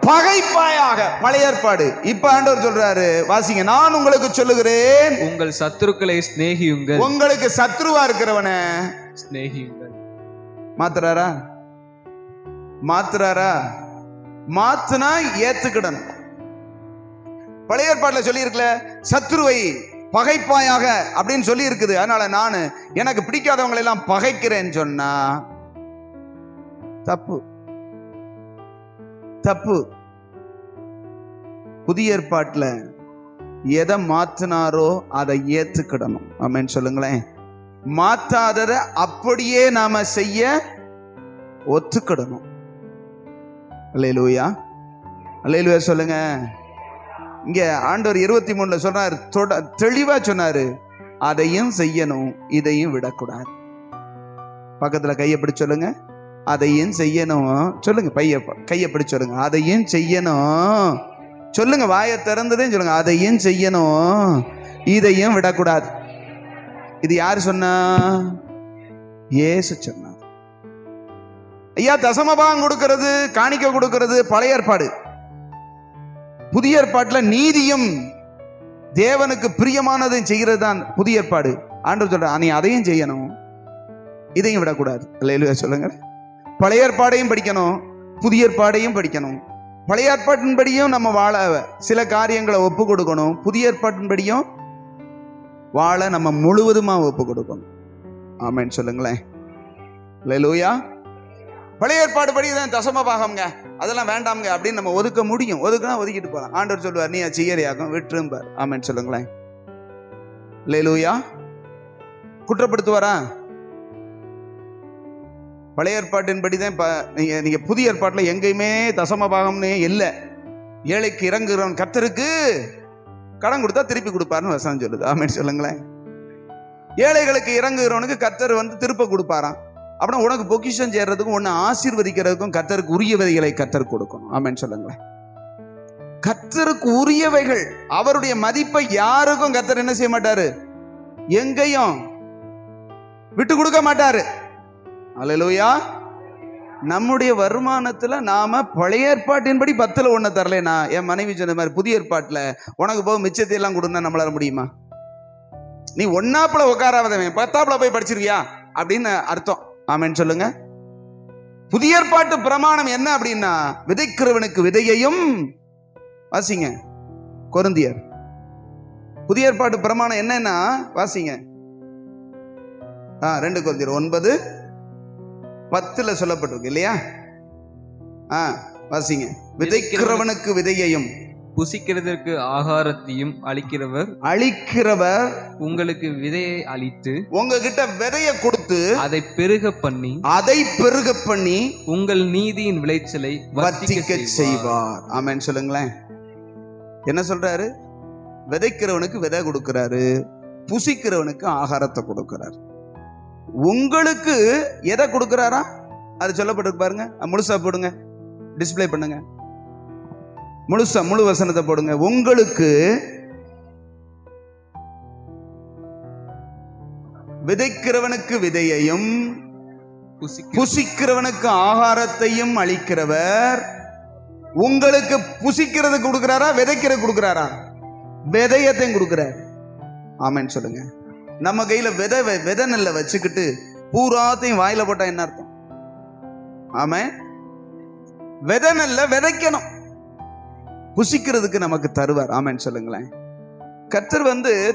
பகைப்பாயாக. பழைய ஏற்பாடு. இப்ப ஆண்டவர் சொல்றாரு, வாசிங்க. நான் உங்களுக்கு சொல்லுகிறேன், உங்கள் சத்துருக்களை சிநேகியுங்கள். உங்களுக்கு சத்துருவா இருக்கிறவன சிநேகியுங்கள். மாத்துறாரா? மாத்துறாரா? மாத்துனா ஏத்துக்கிடணும். பழைய ஏற்பாட்டுல சொல்லி இருக்கல, சத்துருவை பகைப்பாயாக அப்படின்னு சொல்லி இருக்குது. அதனால நான் எனக்கு பிடிக்காதவங்களை எல்லாம் பகைக்கிறேன்னு சொன்னா தப்பு, தப்பு. புதிய ஏற்பாட்டுல எதை மாத்தினாரோ அதை ஏத்துக்கிடணும். ஆமென் சொல்லுங்களேன். மாத்தாதத அப்படியே நாம செய்ய ஒத்துக்கிடணும். அல்லேலூயா, அல்லேலூயா சொல்லுங்க. இங்க ஆண்டவர் 23 சொல்றாரு, தெளிவா சொன்னாரு, அதையும் செய்யணும் இதையும் விடக்கூடாது. பக்கத்துல கையப்படி சொல்லுங்க, அதையும் செய்யணும். சொல்லுங்க, கையப்படி சொல்லுங்க, அதையும் செய்யணும். சொல்லுங்க, வாயை திறந்ததே சொல்லுங்க, அதையும் செய்யணும் இதையும் விடக்கூடாது. இது யாரு சொன்னா? இயேசு சொன்னார். ஐயா, தசமபாகம் கொடுக்கிறது, காணிக்க கொடுக்கிறது பழைய ஏற்பாடு. புதிய ஏற்பாட்டுல நீதியும் தேவனுக்கு பிரியமானதையும் செய்கிறது தான் புதிய ஏற்பாடு. ஆண்டவர் சொல்ற, நீ அதையும் செய்யணும் இதையும் விடக்கூடாது. அல்லேலூயா சொல்லுங்க. பழைய ஏற்பாடையும் படிக்கணும், புதிய ஏற்பாடையும் படிக்கணும். பழைய ஏற்பாட்டின்படியும் நம்ம வாழ சில காரியங்களை ஒப்பு கொடுக்கணும், புதிய ஏற்பாட்டின்படியும் வாழ நம்ம முழுவதுமா ஒப்பு கொடுக்கணும். ஆமென் சொல்லுங்களேன். அல்லேலூயா. பழைய ஏற்பாடு படி தான் தசம பாகம்ங்க, அதெல்லாம் வேண்டாம்ங்க அப்படின்னு நம்ம ஒதுக்க முடியும். ஒதுக்குனா ஒதுக்கிட்டு போகலாம். ஆண்டவர் சொல்லுவார், நீ செய்யறியாகும் விட்டுரும்பார். ஆமென் சொல்லுங்களேன். அல்லேலூயா. குற்றப்படுத்துவாரா? பழைய ஏற்பாட்டின்படி தான். நீங்க புதிய ஏற்பாட்டுல எங்கேயுமே தசம பாகம்னே இல்லை. ஏழைக்கு இறங்குறவன் கர்த்தருக்கு கடன் கொடுத்தா திருப்பி கொடுப்பாருன்னு வசனம் சொல்லுது. ஆமென் சொல்லுங்களேன். ஏழைகளுக்கு இறங்குகிறவனுக்கு கர்த்தர் திருப்ப கொடுப்பாராம். அப்படின்னா உனக்கு பொக்கிஷம் சேர்றதுக்கும் உன்னை ஆசீர்வதிக்கிறதுக்கும் கர்த்தருக்கு உரியவைகளை கர்த்தர் கொடுக்கணும். ஆமென் சொல்லுங்களேன். கர்த்தருக்கு உரியவைகள், அவருடைய மதிப்பை யாருக்கும் கர்த்தர் என்ன செய்ய மாட்டாரு, எங்கேயும் விட்டு கொடுக்க மாட்டாரு. அல்லேலூயா. நம்முடைய வருமானத்துல நாம பழைய ஏற்பாட்டின்படி 10ல் 1 தரலைனா, என் மனைவி சொன்ன மாதிரி புதிய ஏற்பாட்டுல உனக்கு போக மிச்சத்தை எல்லாம் கொடுன்னா நம்மளால முடியுமா? நீ 1ஆப்புல உட்காராதவன் 10ஆப்புல போய் படிச்சிருவியா அப்படின்னு அர்த்தம். ஆமென் சொல்லுங்க. புதிய ஏற்பாட்டு பிரமாணம் என்ன அப்படின்னா, விதைக்கிறவனுக்கு விதையையும், வாசிங்க கொரிந்தியர். புதிய ஏற்பாட்டு பிரமாணம் என்னன்னா வாசிங்க, 2 கொரிந்தியர் 9:10 சொல்லப்பட்டிருக்கு இல்லையா? வாசிங்க. விதைக்கிறவனுக்கு விதையையும் புசிக்கிறதற்கு ஆகாரத்தையும் அளிக்கிறவர் உங்களுக்கு விதையை அளித்து உங்ககிட்ட விதையை கொடுத்து அதை பெருக பண்ணி உங்கள் நீதியின் விளைச்சலை வர்த்திக்க செய்வார். ஆமென் சொல்லுங்களேன். என்ன சொல்றாரு? விதைக்கிறவனுக்கு விதை கொடுக்கிறாரு, புசிக்கிறவனுக்கு ஆகாரத்தை கொடுக்கிறாரு. உங்களுக்கு எதை கொடுக்கிறாரா அது சொல்லப்பட்டிருக்கு பாருங்க. முழுசா போடுங்க, டிஸ்பிளே பண்ணுங்க. முழு வசனத்தை போடுங்க. உங்களுக்கு விதைக்கிறவனுக்கு விதையையும் புசிக்கிறவனுக்கு ஆகாரத்தையும் அளிக்கிறவர். உங்களுக்கு புசிக்கிறது கொடுக்கிறாரா, விதைக்கிறது கொடுக்கிறாரா? விதையத்தையும் கொடுக்கிறார். ஆமென் சொல்லுங்க. நம்ம கையில விதை நெல்லை வச்சுக்கிட்டு பூராத்தையும் வாயில போட்டா என்ன அர்த்தம்? ஆமென். விதை நெல்லை விதைக்கணும், புசிக்கிறதுக்கு நமக்கு தருவார். ஆமென் சொல்லுங்களேன். கர்த்தர்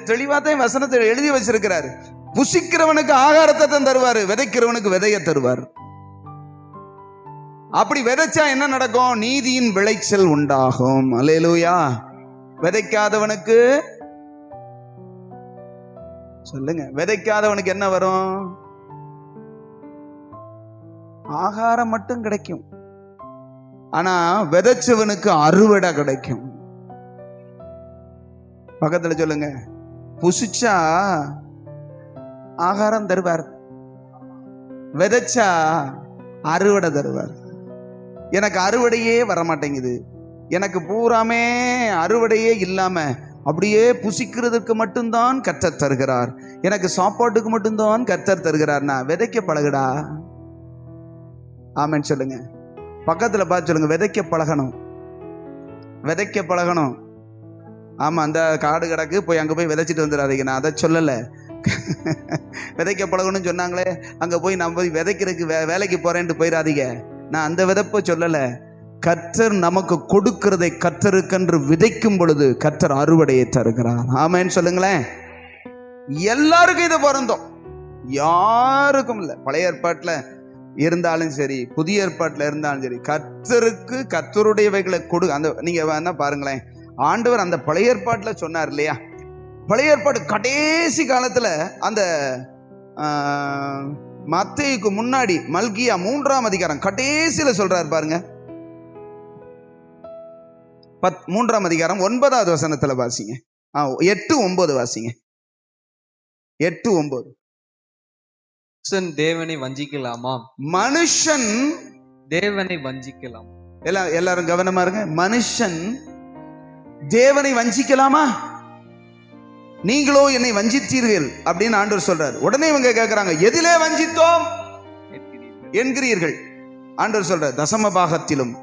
தெளிவாதான் வசனத்தை எழுதி வச்சிருக்கிறாரு. புசிக்கிறவனுக்கு ஆகாரத்தை தான் தருவாரு, விதைக்கிறவனுக்கு விதைய தருவார். அப்படி விதைச்சா என்ன நடக்கும்? நீதியின் விளைச்சல் உண்டாகும். அல்லேலூயா. விதைக்காதவனுக்கு சொல்லுங்க, விதைக்காதவனுக்கு என்ன வரும்? ஆகாரம் மட்டும் கிடைக்கும். ஆனா விதைச்சவனுக்கு அறுவடை கிடைக்கும். பக்கத்துல சொல்லுங்க, புசிச்சா ஆகாரம் தருவார், விதைச்சா அறுவடை தருவார். எனக்கு அறுவடையே வரமாட்டேங்குது, எனக்கு பூராமே அறுவடையே இல்லாம அப்படியே புசிக்கிறதுக்கு மட்டும்தான் கர்த்தர் தருகிறார், எனக்கு சாப்பாட்டுக்கு மட்டும்தான் கர்த்தர் தருகிறார்னா விதைக்க பழகுடா. ஆமென் சொல்லுங்க. பக்கத்துல பார்த்து சொல்லுங்க, விதைக்க பழகணும், விதைக்க பழகணும். ஆமா, அந்த காடு கிடக்கு, போய் அங்க போய் விதைச்சிட்டு வந்துடாதீங்க, நான் அதை சொல்லலை. விதைக்க பழகணும்னு சொன்னாங்களே, அங்க போய் நான் போய் விதைக்கிறதுக்கு வேலைக்கு போறேன்ட்டு போயிடாதீங்க, நான் அந்த விதைப்ப சொல்லலை. கர்த்தர் நமக்கு கொடுக்கிறதை கர்த்தருக்கென்று விதைக்கும் பொழுது கர்த்தர் அறுவடையை தருகிறார். ஆமென் சொல்லுங்களேன். எல்லாருக்கும் இது பொருந்தும், யாருக்கும் இல்லை. பழைய ஏற்பாட்டுல இருந்தாலும் சரி, புதிய ஏற்பாட்டுல இருந்தாலும் சரி, கர்த்தருக்கு கர்த்தருடையவைகளை கொடு. அந்த நீங்க வேணா பாருங்களேன், ஆண்டவர் அந்த பழைய ஏற்பாட்டுல சொன்னார் இல்லையா, பழைய ஏற்பாடு கடைசி காலத்துல அந்த மத்தேயுக்கு முன்னாடி மல்கியா 3ஆம் அதிகாரம் கடைசியில சொல்றாரு பாருங்க. 3ஆம் அதிகாரம் 9வது வசனத்துல வாசிங்க. 8-9 வாசிங்க. 8-9. மனுஷன் தேவனை வஞ்சிக்கலாமா? மனுஷன் தேவனை வஞ்சிக்கலாம். எல்லாரும் கவனமா இருங்க. மனுஷன் தேவனை வஞ்சிக்கலாமா? நீங்களோ என்னை வஞ்சித்தீர்கள் அப்படின்னு ஆண்டவர் சொல்றார். உடனே இவங்க கேட்கிறாங்க, எதிலே வஞ்சித்தோம் என்கிறீர்கள்? ஆண்டவர் சொல்றார், தசம பாகத்திலும்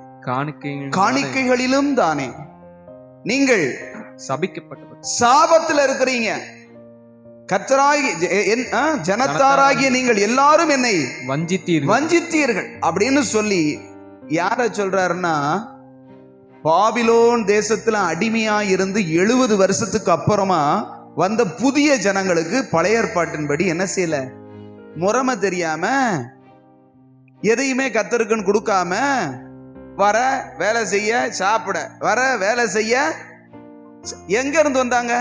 காணிக்கைகளிலும் தானே. நீங்கள் சபிக்கப்பட்டவர், சாபத்தில் இருக்கிறீங்க. கர்த்தராகி ஜனத்தாராகிய நீங்கள் எல்லாரும் என்னை வஞ்சித்தீர்கள் அப்படின்னு சொல்லி யார சொல்றாருன்னா, பாபிலோன் தேசத்துல அடிமையா இருந்து 70 வருஷத்துக்கு அப்புறமா வந்த புதிய ஜனங்களுக்கு பழைய ஏற்பாட்டின்படி என்ன செய்யல, முறைமை தெரியாம, எதையுமே கர்த்தருக்குன்னு கொடுக்காம, வர வேலை செய்ய சாப்பிட, வர வேலை செய்ய. எங்க இருந்து வந்தாங்க?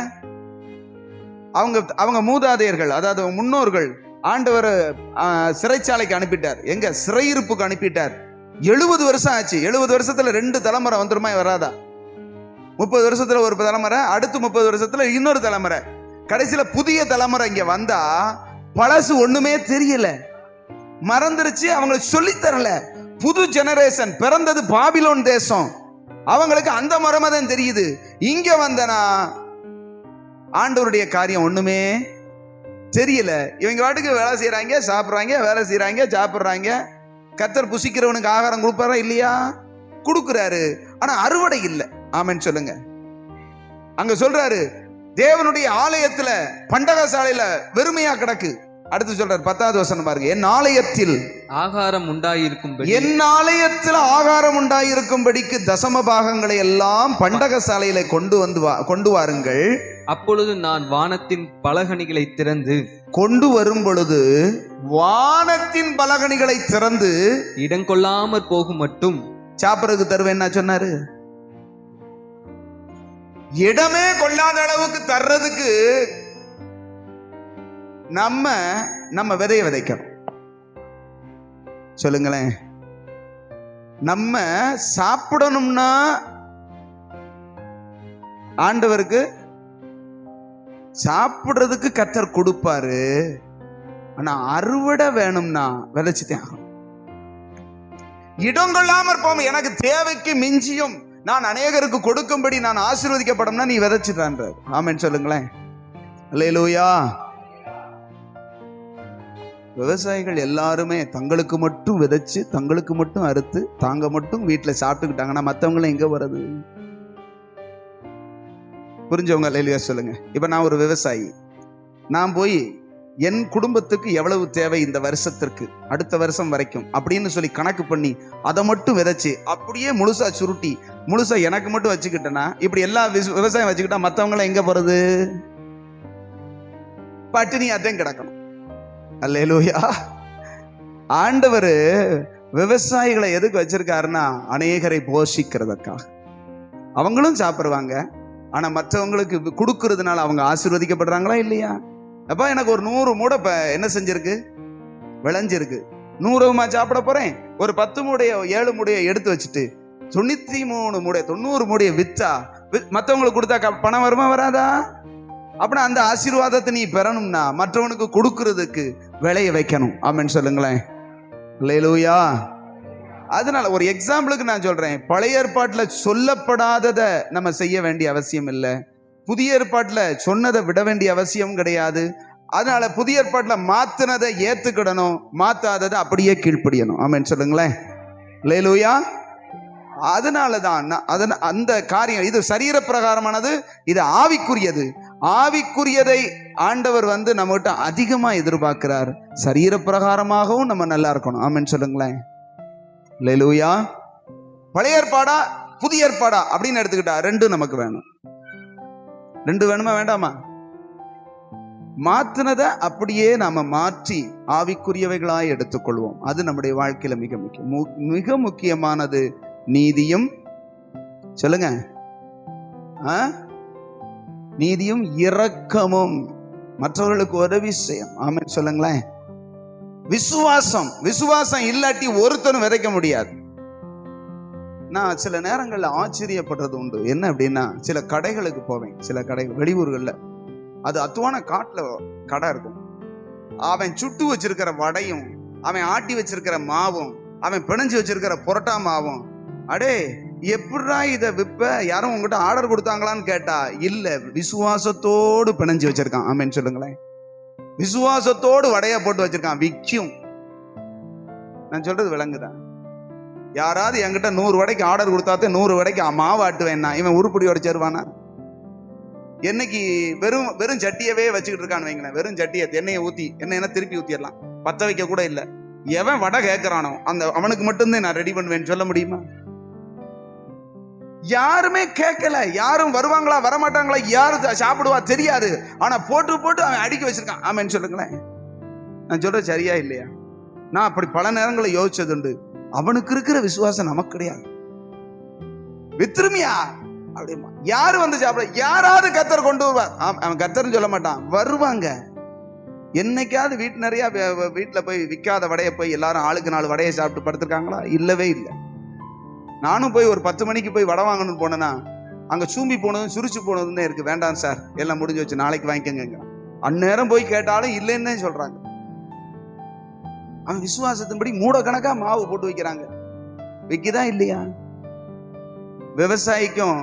அவங்க மூதாதையர்கள், அதாவது முன்னோர்கள் ஆண்டவர் சிறைச்சாலைக்கு அனுப்பிட்டார். எங்க? சிறையிருப்புக்கு அனுப்பிட்டார். 70 வருஷம் ஆச்சு. 70 வருஷத்துல 2 தலைமுறை வந்துருமா வராதா? 30 வருஷத்துல ஒரு தலைமுறை, அடுத்து 30 வருஷத்துல இன்னொரு தலைமுறை, கடைசியில புதிய தலைமுறை இங்க வந்தா பழசு ஒண்ணுமே தெரியல, மறந்துருச்சு, அவங்களுக்கு சொல்லி தரல. புது ஜெனரேஷன் பிறந்தது பாபிலோன் தேசம், அவங்களுக்கு அந்த மரமா தான் தெரியுது. இங்க வந்தனா ஆண்டவருடைய காரியம் ஒண்ணுமே தெரியல. இவங்க வாட்டுக்கு வேலை செய்யறாங்க, சாப்பிடுறாங்க, வேலை செய்யறாங்க, சாப்பிடுறாங்க. கர்த்தர் புசிக்கிறவனுக்கு ஆகாரம் கொடுப்பாரா இல்லையா? கொடுக்கிறாரு, ஆனா அறுவடை இல்லை. ஆமென் சொல்லுங்க. அங்க சொல்றாரு, தேவனுடைய ஆலயத்துல பண்டகசாலையில வெறுமையா கிடக்கு. அடுத்து சொல்றாரு 10வது வசனம் பாருங்க, என் ஆலயத்தில் ஆகாரம் உண்டாயிருக்கும்படி, என் ஆலயத்தில் ஆகாரம் உண்டாயிருக்கும்படிக்கு தசம பாகங்களை எல்லாம் பண்டகசாலையில கொண்டு வாருங்கள். அப்பொழுது நான் வானத்தின் பலகணிகளை திறந்து, கொண்டு வரும் பொழுது வானத்தின் பலகணிகளை திறந்து இடங்கொள்ளாமற் போகும் மட்டும் சாப்பிடறதுக்கு தருவேன். என்ன சொன்னாரு? இடமே கொள்ளாத அளவுக்கு தர்றதுக்கு நம்ம விதைய விதைக்கணும். சொல்லுங்களேன். நம்ம சாப்பிடணும்னா ஆண்டவருக்கு சாப்பிடுறதுக்கு கர்த்தர் கொடுப்பாரு, ஆனா அறுவடை வேணும்னா விதைச்சுட்டேன். இடம் கொள்ளாமற் போம், எனக்கு தேவைக்கு மிஞ்சியும் நான் அநேகருக்கு கொடுக்கும்படி நான் ஆசீர்வதிக்கப்படம்னா நீ விதைச்சிட்டான்றார். ஆமென் சொல்லுங்களேன். அல்லேலூயா. விவசாயிகள் எல்லாருமே தங்களுக்கு மட்டும் விதைச்சு, தங்களுக்கு மட்டும் அறுத்து, தாங்க மட்டும் வீட்டுல சாப்பிட்டுக்கிட்டாங்கன்னா மற்றவங்களும் எங்க வர்றது? புரிஞ்சவங்க அல்லேலூயா சொல்லுங்க. இப்ப நான் ஒரு விவசாயி, நான் போய் என் குடும்பத்துக்கு எவ்வளவு தேவை இந்த வருஷத்திற்கு, அடுத்த வருஷம் வரைக்கும் அப்படின்னு சொல்லி கணக்கு பண்ணி அதை மட்டும் விதைச்சு அப்படியே முழுசா சுருட்டி முழுசா எனக்கு மட்டும் வச்சுக்கிட்டேன்னா, இப்படி எல்லா விவசாயம் வச்சுக்கிட்டா மற்றவங்களாம் எங்க போறது? பட்டினியாத்தான் கிடக்கணும். அல்லேலூயா. ஆண்டவர் விவசாயிகளை எதுக்கு வச்சிருக்காருன்னா, அநேகரை போஷிக்கிறதுக்காக. அவங்களும் சாப்பிடுவாங்க, ஆனா மற்றவங்களுக்கு கொடுக்கறதுனால அவங்க ஆசீர்வதிக்கப்படுறாங்களா இல்லையா? அப்ப எனக்கு ஒரு 100 மூடை என்ன செஞ்சிருக்கு, விளைஞ்சிருக்கு. 100 சாப்பிட போறேன். ஒரு 10 மூடைய 7 மூடையை எடுத்து வச்சுட்டு 93 மூடை 90 மூடையை வித்தா மற்றவங்களுக்கு கொடுத்தா பணம் வருமா வராதா? அப்படின்னா அந்த ஆசீர்வாதத்தை நீ பெறணும்னா மற்றவனுக்கு கொடுக்கறதுக்கு விளைய வைக்கணும். ஆமென் சொல்லுங்களேன். அல்லேலூயா. அதனால ஒரு எக்ஸாம்பிளுக்கு நான் சொல்றேன், பழைய ஏற்பாட்டுல சொல்லப்படாததை நம்ம செய்ய வேண்டிய அவசியம் இல்லை, புதிய ஏற்பாட்டுல சொன்னதை விட வேண்டிய அவசியம் கிடையாது. அதனால புதிய ஏற்பாட்டுல மாத்தினதை ஏத்துக்கிடணும், மாத்தாததை அப்படியே கீழ்ப்படியணும். ஆமென் சொல்லுங்களேன். அல்லேலூயா. அதனாலதான் அந்த காரியம் இது சரீர பிரகாரமானது, இது ஆவிக்குரியது. ஆவிக்குரியதை ஆண்டவர் நம்மகிட்ட அதிகமா எதிர்பார்க்கிறார். சரீர பிரகாரமாகவும் நம்ம நல்லா இருக்கணும். ஆமென் சொல்லுங்களேன். அல்லேலூயா. பழைய ஏற்பாடா புதிய ஏற்பாடா அப்படின்னு எடுத்துக்கிட்டா ரெண்டும் நமக்கு வேணும். ரெண்டு வேணுமா வேண்டாமா? மாத்தினதை அப்படியே நாம மாற்றி ஆவிக்குரியவைகளாய் எடுத்துக்கொள்வோம். அது நம்முடைய வாழ்க்கையில மிக முக்கியம். மிக முக்கியமானது நீதியும், சொல்லுங்க, நீதியும் இரக்கமும், மற்றவர்களுக்கு உதவி செய்யும். ஆமென் சொல்லுங்களேன். விசுவாசம், விசுவாசம் இல்லாட்டி ஒருத்தனும் விதைக்க முடியாது. நான் சில நேரங்கள்ல ஆச்சரியப்படுறது உண்டு. என்ன அப்படின்னா, சில கடைகளுக்கு போவேன். சில கடைகள் வெளியூர்கள்ல, அது அத்துவான காட்டுல கடை இருக்கும். அவன் சுட்டு வச்சிருக்கிற வடையும், அவன் ஆட்டி வச்சிருக்கிற மாவும், அவன் பிணைஞ்சு வச்சிருக்கிற புரோட்டா மாவும், அடே எப்படா இதை விற்ப, யாரும் உங்ககிட்ட ஆர்டர் கொடுத்தாங்களான்னு கேட்டா இல்ல, விசுவாசத்தோடு பிணைஞ்சு வச்சிருக்கான். ஆமென் சொல்லுங்களேன். விசுவாசத்தோடு வடைய போட்டு வச்சிருக்கான், விக்கும். நான் சொல்றது விளங்குதான்? யாராவது என்கிட்ட 100 வடைக்கு ஆர்டர் கொடுத்தாத்தே 100 வடைக்கு மாவு ஆட்டுவேன்னா இவன் உருப்படி உடைச்சிருவானா? என்னைக்கு வெறும் சட்டியவே வச்சுக்கிட்டு இருக்கான்னு வைங்களேன். வெறும் சட்டியை எண்ணெயை ஊத்தி என்ன திருப்பி ஊத்திடலாம், பத்த வைக்க கூட இல்லை. எவன் வடை கேட்கிறானோ அவனுக்கு மட்டும்தான் நான் ரெடி பண்ணுவேன்னு சொல்ல முடியுமா? யாருமே கேட்கல. யாரும் வருவாங்களா வரமாட்டாங்களா, யாரு சாப்பிடுவா தெரியாது. ஆனா போட்டு போட்டு அவன் அடுக்கி வச்சிருக்கான். ஆமென் சொல்லுங்களேன். நான் சொல்றது சரியா இல்லையா? நான் அப்படி பல நேரங்களை யோசிச்சது உண்டு. அவனுக்கு இருக்கிற விசுவாசம் நமக்கு கிடையாது. வித்துருமியா அப்படிமா யாரு சாப்பிட, யாராவது கத்தர் கொண்டு வருவார். அவன் கத்தர்னு சொல்ல மாட்டான், வருவாங்க. என்னைக்காவது வீட்டு நிறைய வீட்டுல போய் விற்காத வடையை போய் எல்லாரும் ஆளுக்கு 4 வடையை சாப்பிட்டு படுத்திருக்காங்களா? இல்லவே இல்லை. நானும் போய் ஒரு 10 மணிக்கு போய் வடை வாங்கணும்னு போனேன்னா அங்க சூம்பி போனதும் சுரிச்சு போனதுன்னு இருக்கு. வேண்டாம் சார், எல்லாம் முடிஞ்சு வச்சு, நாளைக்கு வாங்கிக்கங்க. அந்நேரம் போய் கேட்டாலும் இல்லைன்னு சொல்றாங்க. அவன் விசுவாசத்தின்படி மூட கணக்கா மாவு போட்டு வைக்கிறாங்க. விக்குதா இல்லையா? விவசாயிக்கும்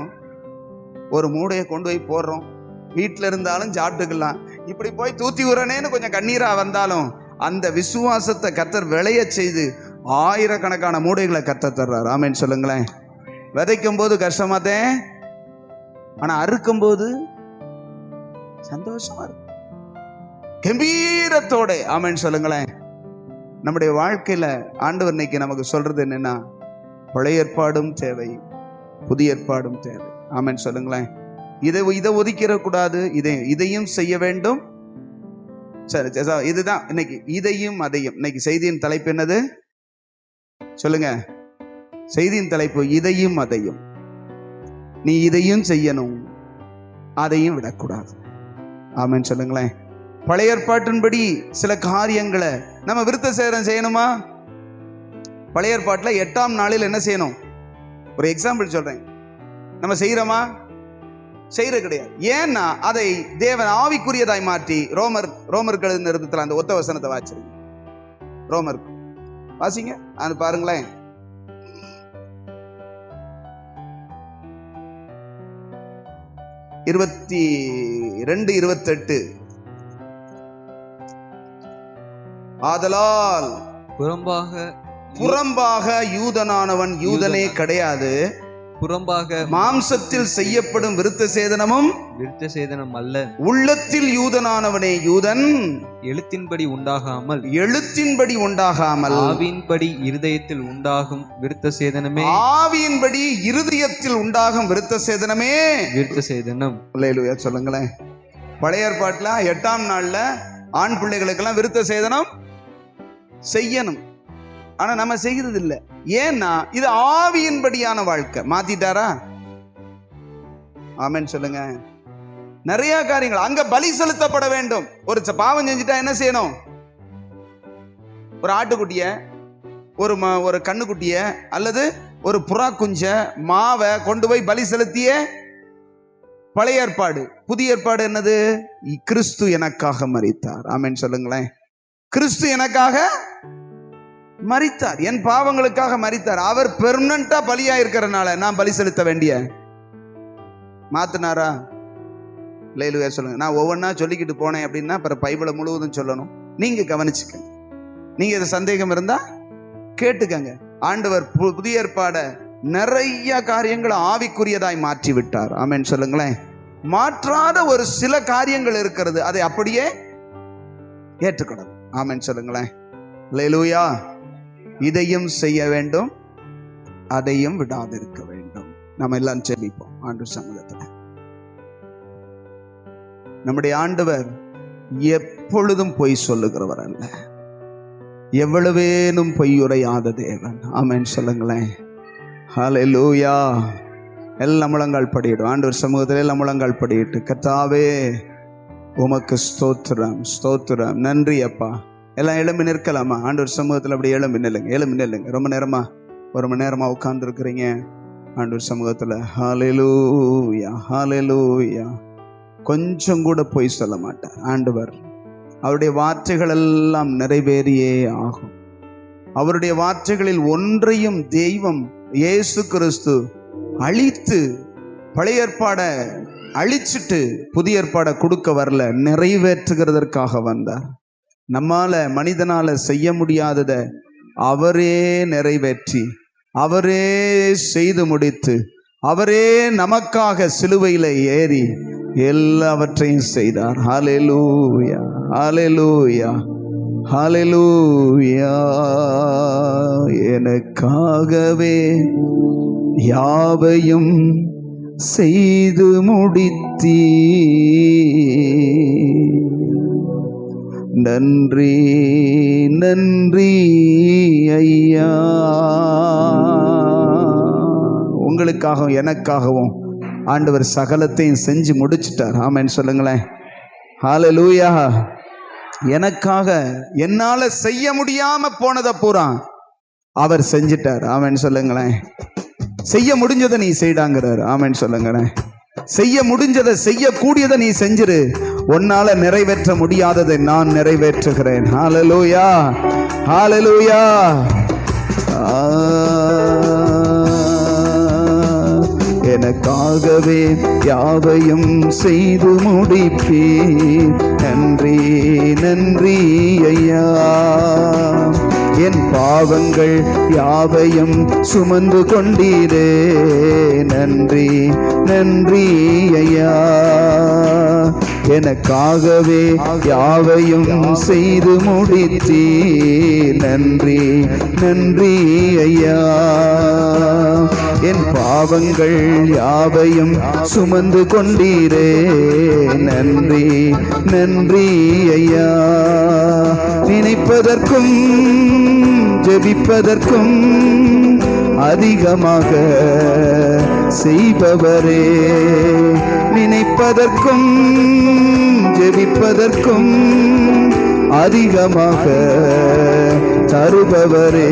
ஒரு மூடையை கொண்டு போய் போடுறோம், வீட்டுல இருந்தாலும் சாப்பிட்டுக்கலாம். இப்படி போய் தூத்தி உரனேன்னு கொஞ்சம் கண்ணீரா வந்தாலும் அந்த விசுவாசத்தை கர்த்தர் விளைய செய்து ஆயிரக்கணக்கான மூடைகளை கர்த்தர் தர்றார். ஆமென் சொல்லுங்களேன். விதைக்கும் போது கஷ்டமாத்தே, ஆனா அறுக்கும் போது சந்தோஷமா இருக்கு, கம்பீரத்தோட. ஆமென் சொல்லுங்களேன். நம்முடைய வாழ்க்கையில ஆண்டவர் இன்னைக்கு நமக்கு சொல்றது என்னன்னா, பழைய ஏற்பாடும் தேவை, புதிய ஏற்பாடும் தேவை. ஆமென் சொல்லுங்களேன். இதை ஒதுக்கிட கூடாது, இதையும் செய்ய வேண்டும். சரி, இதுதான் இன்னைக்கு இதையும் அதையும். இன்னைக்கு செய்தியின் தலைப்பு என்னது சொல்லுங்க? செய்தியின் தலைப்பு இதையும் அதையும். நீ இதையும் செய்யணும், அதையும் விடக்கூடாது. ஆமென் சொல்லுங்களேன். பழைய ஏற்பாட்டின்படி சில காரியங்களை நம்ம விருத்த சேதனம் செய்யணுமா? பழைய ஏற்பாட்டுல 8ஆம் நாளில் என்ன செய்யணும்? ஒரு எக்ஸாம்பிள் சொல்றேன். நம்ம செய்யறோமா? செய்யறது கிடையாது. ஏன்னா அதை தேவன் ஆவிக்குரியதாய் மாற்றி ரோமர்கள் நிறுத்தத்தில் அந்த ஒத்த வசனத்தை வாசிருங்க. ரோமர் வாசிங்க, அது பாருங்களேன். இருபத்தி 2:28. ஆதலால் புறம்பாக யூதனானவன் யூதனே கிடையாது, புறம்பாக மாம்சத்தில் செய்யப்படும் விருத்த சேதனம் அல்ல, உள்ளத்தில் யூதனானவனே யூதன், எழுத்தின்படி உண்டாகாமல் ஆவியின்படி இருதயத்தில் உண்டாகும் விருத்த சேதனமே, ஆவியின்படி இருதயத்தில் உண்டாகும் விருத்த சேதனமே விருத்த சேதனம். அல்லேலூயா சொல்லுங்களேன். பழைய ஏற்பாட்டுல 8ஆம் நாள்ல ஆண் பிள்ளைகளுக்கெல்லாம் விருத்த சேதனம் செய்யணும். ஆனா நம்ம செய்கிறது இல்லை. ஏன்னா இது ஆவியின்படியான வாழ்க்கை. மாத்திட்டாரா? ஆமென் சொல்லுங்க. நிறைய காரியங்கள் அங்க பலி செலுத்தப்பட வேண்டும். ஒரு பாவம் செஞ்சுட்டா என்ன செய்யணும்? ஒரு ஆட்டுக்குட்டிய, ஒரு கண்ணுக்குட்டிய அல்லது ஒரு புறா குஞ்ச, மாவை கொண்டு போய் பலி செலுத்திய பழைய ஏற்பாடு. புதிய ஏற்பாடு என்னது? கிறிஸ்து எனக்காக மரித்தார். ஆமென் சொல்லுங்களேன். கிறிஸ்து எனக்காக மரித்தார், என் பாவங்களுக்காக மரித்தார். அவர் பெர்மனண்டா பலியா இருக்கிறனால நான் பலி செலுத்த வேண்டிய மாத்தினாரா? அல்லேலூயா சொல்லுங்க. நான் ஒவ்வொன்றா சொல்லிக்கிட்டு போனேன் அப்படின்னா அப்புறம் பைபிளை முழுவதும் சொல்லணும். நீங்க கவனிச்சுக்கங்க. நீங்க இது சந்தேகம் இருந்தா கேட்டுக்கங்க. ஆண்டவர் புதிய ஏற்பாட நிறைய காரியங்களை ஆவிக்குரியதாய் மாற்றி விட்டார். ஆமென் சொல்லுங்களேன். மாற்றாத ஒரு சில காரியங்கள் இருக்கிறது, அதை அப்படியே ஏற்றுக்கணும். ஆமென் சொல்லுங்களேன். அல்லேலூயா. இதையும் செய்ய வேண்டும், அதையும் விடாதிருக்க வேண்டும். நம்ம எல்லாம் ஜெபிப்போம் ஆண்டவர் சமூகத்துல. நம்முடைய ஆண்டவர் எப்பொழுதும் பொய் சொல்லுகிறவர் அல்ல, எவ்வளவேனும் பொய்யுரையாத தேவன். ஆமென் சொல்லுங்களேன். ஹல்லேலூயா. எல்லாம் முழங்கால் படியிடும். ஆண்டவர் சமூகத்தில் எல்லாம் முழங்கால் படியிட்டு, கர்த்தாவே உமக்கு ஸ்தோத்திரம், ஸ்தோத்திரம், நன்றி அப்பா. எல்லாம் எழும்பி நிற்கலாமா? ஆண்டவர் சமூகத்தில் அப்படி எழும்பி நில்லுங்க, எழும்பி நில்லுங்க. ரொம்ப நேரமா, ஒரு மணி நேரமா உட்கார்ந்து இருக்கிறீங்க ஆண்டவர் சமூகத்தில். ஹல்லேலூயா, ஹல்லேலூயா. கொஞ்சம் கூட பொய் சொல்ல மாட்டார் ஆண்டவர். அவருடைய வார்த்தைகள் எல்லாம் நிறைவேறியே ஆகும். அவருடைய வார்த்தைகளில் ஒன்றையும் தெய்வம் இயேசு கிறிஸ்து அழித்து, பழைய ஏற்பாட அழிச்சிட்டு புதிய ஏற்பாட கொடுக்க வரல, நிறைவேற்றுகிறதற்காக வந்தார். நம்மால மனிதனால செய்ய முடியாததை அவரே நிறைவேற்றி, அவரே செய்து முடித்து, அவரே நமக்காக சிலுவையில ஏறி எல்லாவற்றையும் செய்தார். ஹல்லேலூயா, ஹல்லேலூயா, ஹல்லேலூயா. எனக்காகவே யாவையும் செய்து முடித்தீ, நன்றி நன்றி ஐயா. உங்களுக்காகவும் எனக்காகவும் ஆண்டவர் சகலத்தையும் செஞ்சு முடிச்சிட்டார். ஆமென் சொல்லுங்களேன். ஹல்லேலூயா. எனக்காக என்னால செய்ய முடியாம போனதை பூரா அவர் செஞ்சிட்டார். ஆமென் சொல்லுங்களேன். செய்ய முடிஞ்சதை நீ செய்டாங்கிறார். ஆமென் சொல்லுங்களேன். செய்ய முடிஞ்சதை, செய்யக்கூடியதை நீ செஞ்சிரு. உன்னால நிறைவேற்ற முடியாததை நான் நிறைவேற்றுகிறேன். ஹல்லேலூயா, ஹல்லேலூயா. எனக்காகவே யாவையும் செய்து முடிப்பீர், நன்றி நன்றி ஐயா. என் பாவங்கள் யாவையும் சுமந்து கொண்டீரே, நன்றி நன்றி ஐயா. எனக்காகவே யாவையும் செய்து முடித்தீர், நன்றி நன்றி ஐயா. என் பாவங்கள் யாவையும் சுமந்து கொண்டீரே, நன்றி நன்றி ஐயா. நினைப்பதற்கும் ஜெபிப்பதற்கும் அதிகமாக செய்பவரே, நினைப்பதற்கும் ஜெபிப்பதற்கும் அதிகமாக தருபவரே,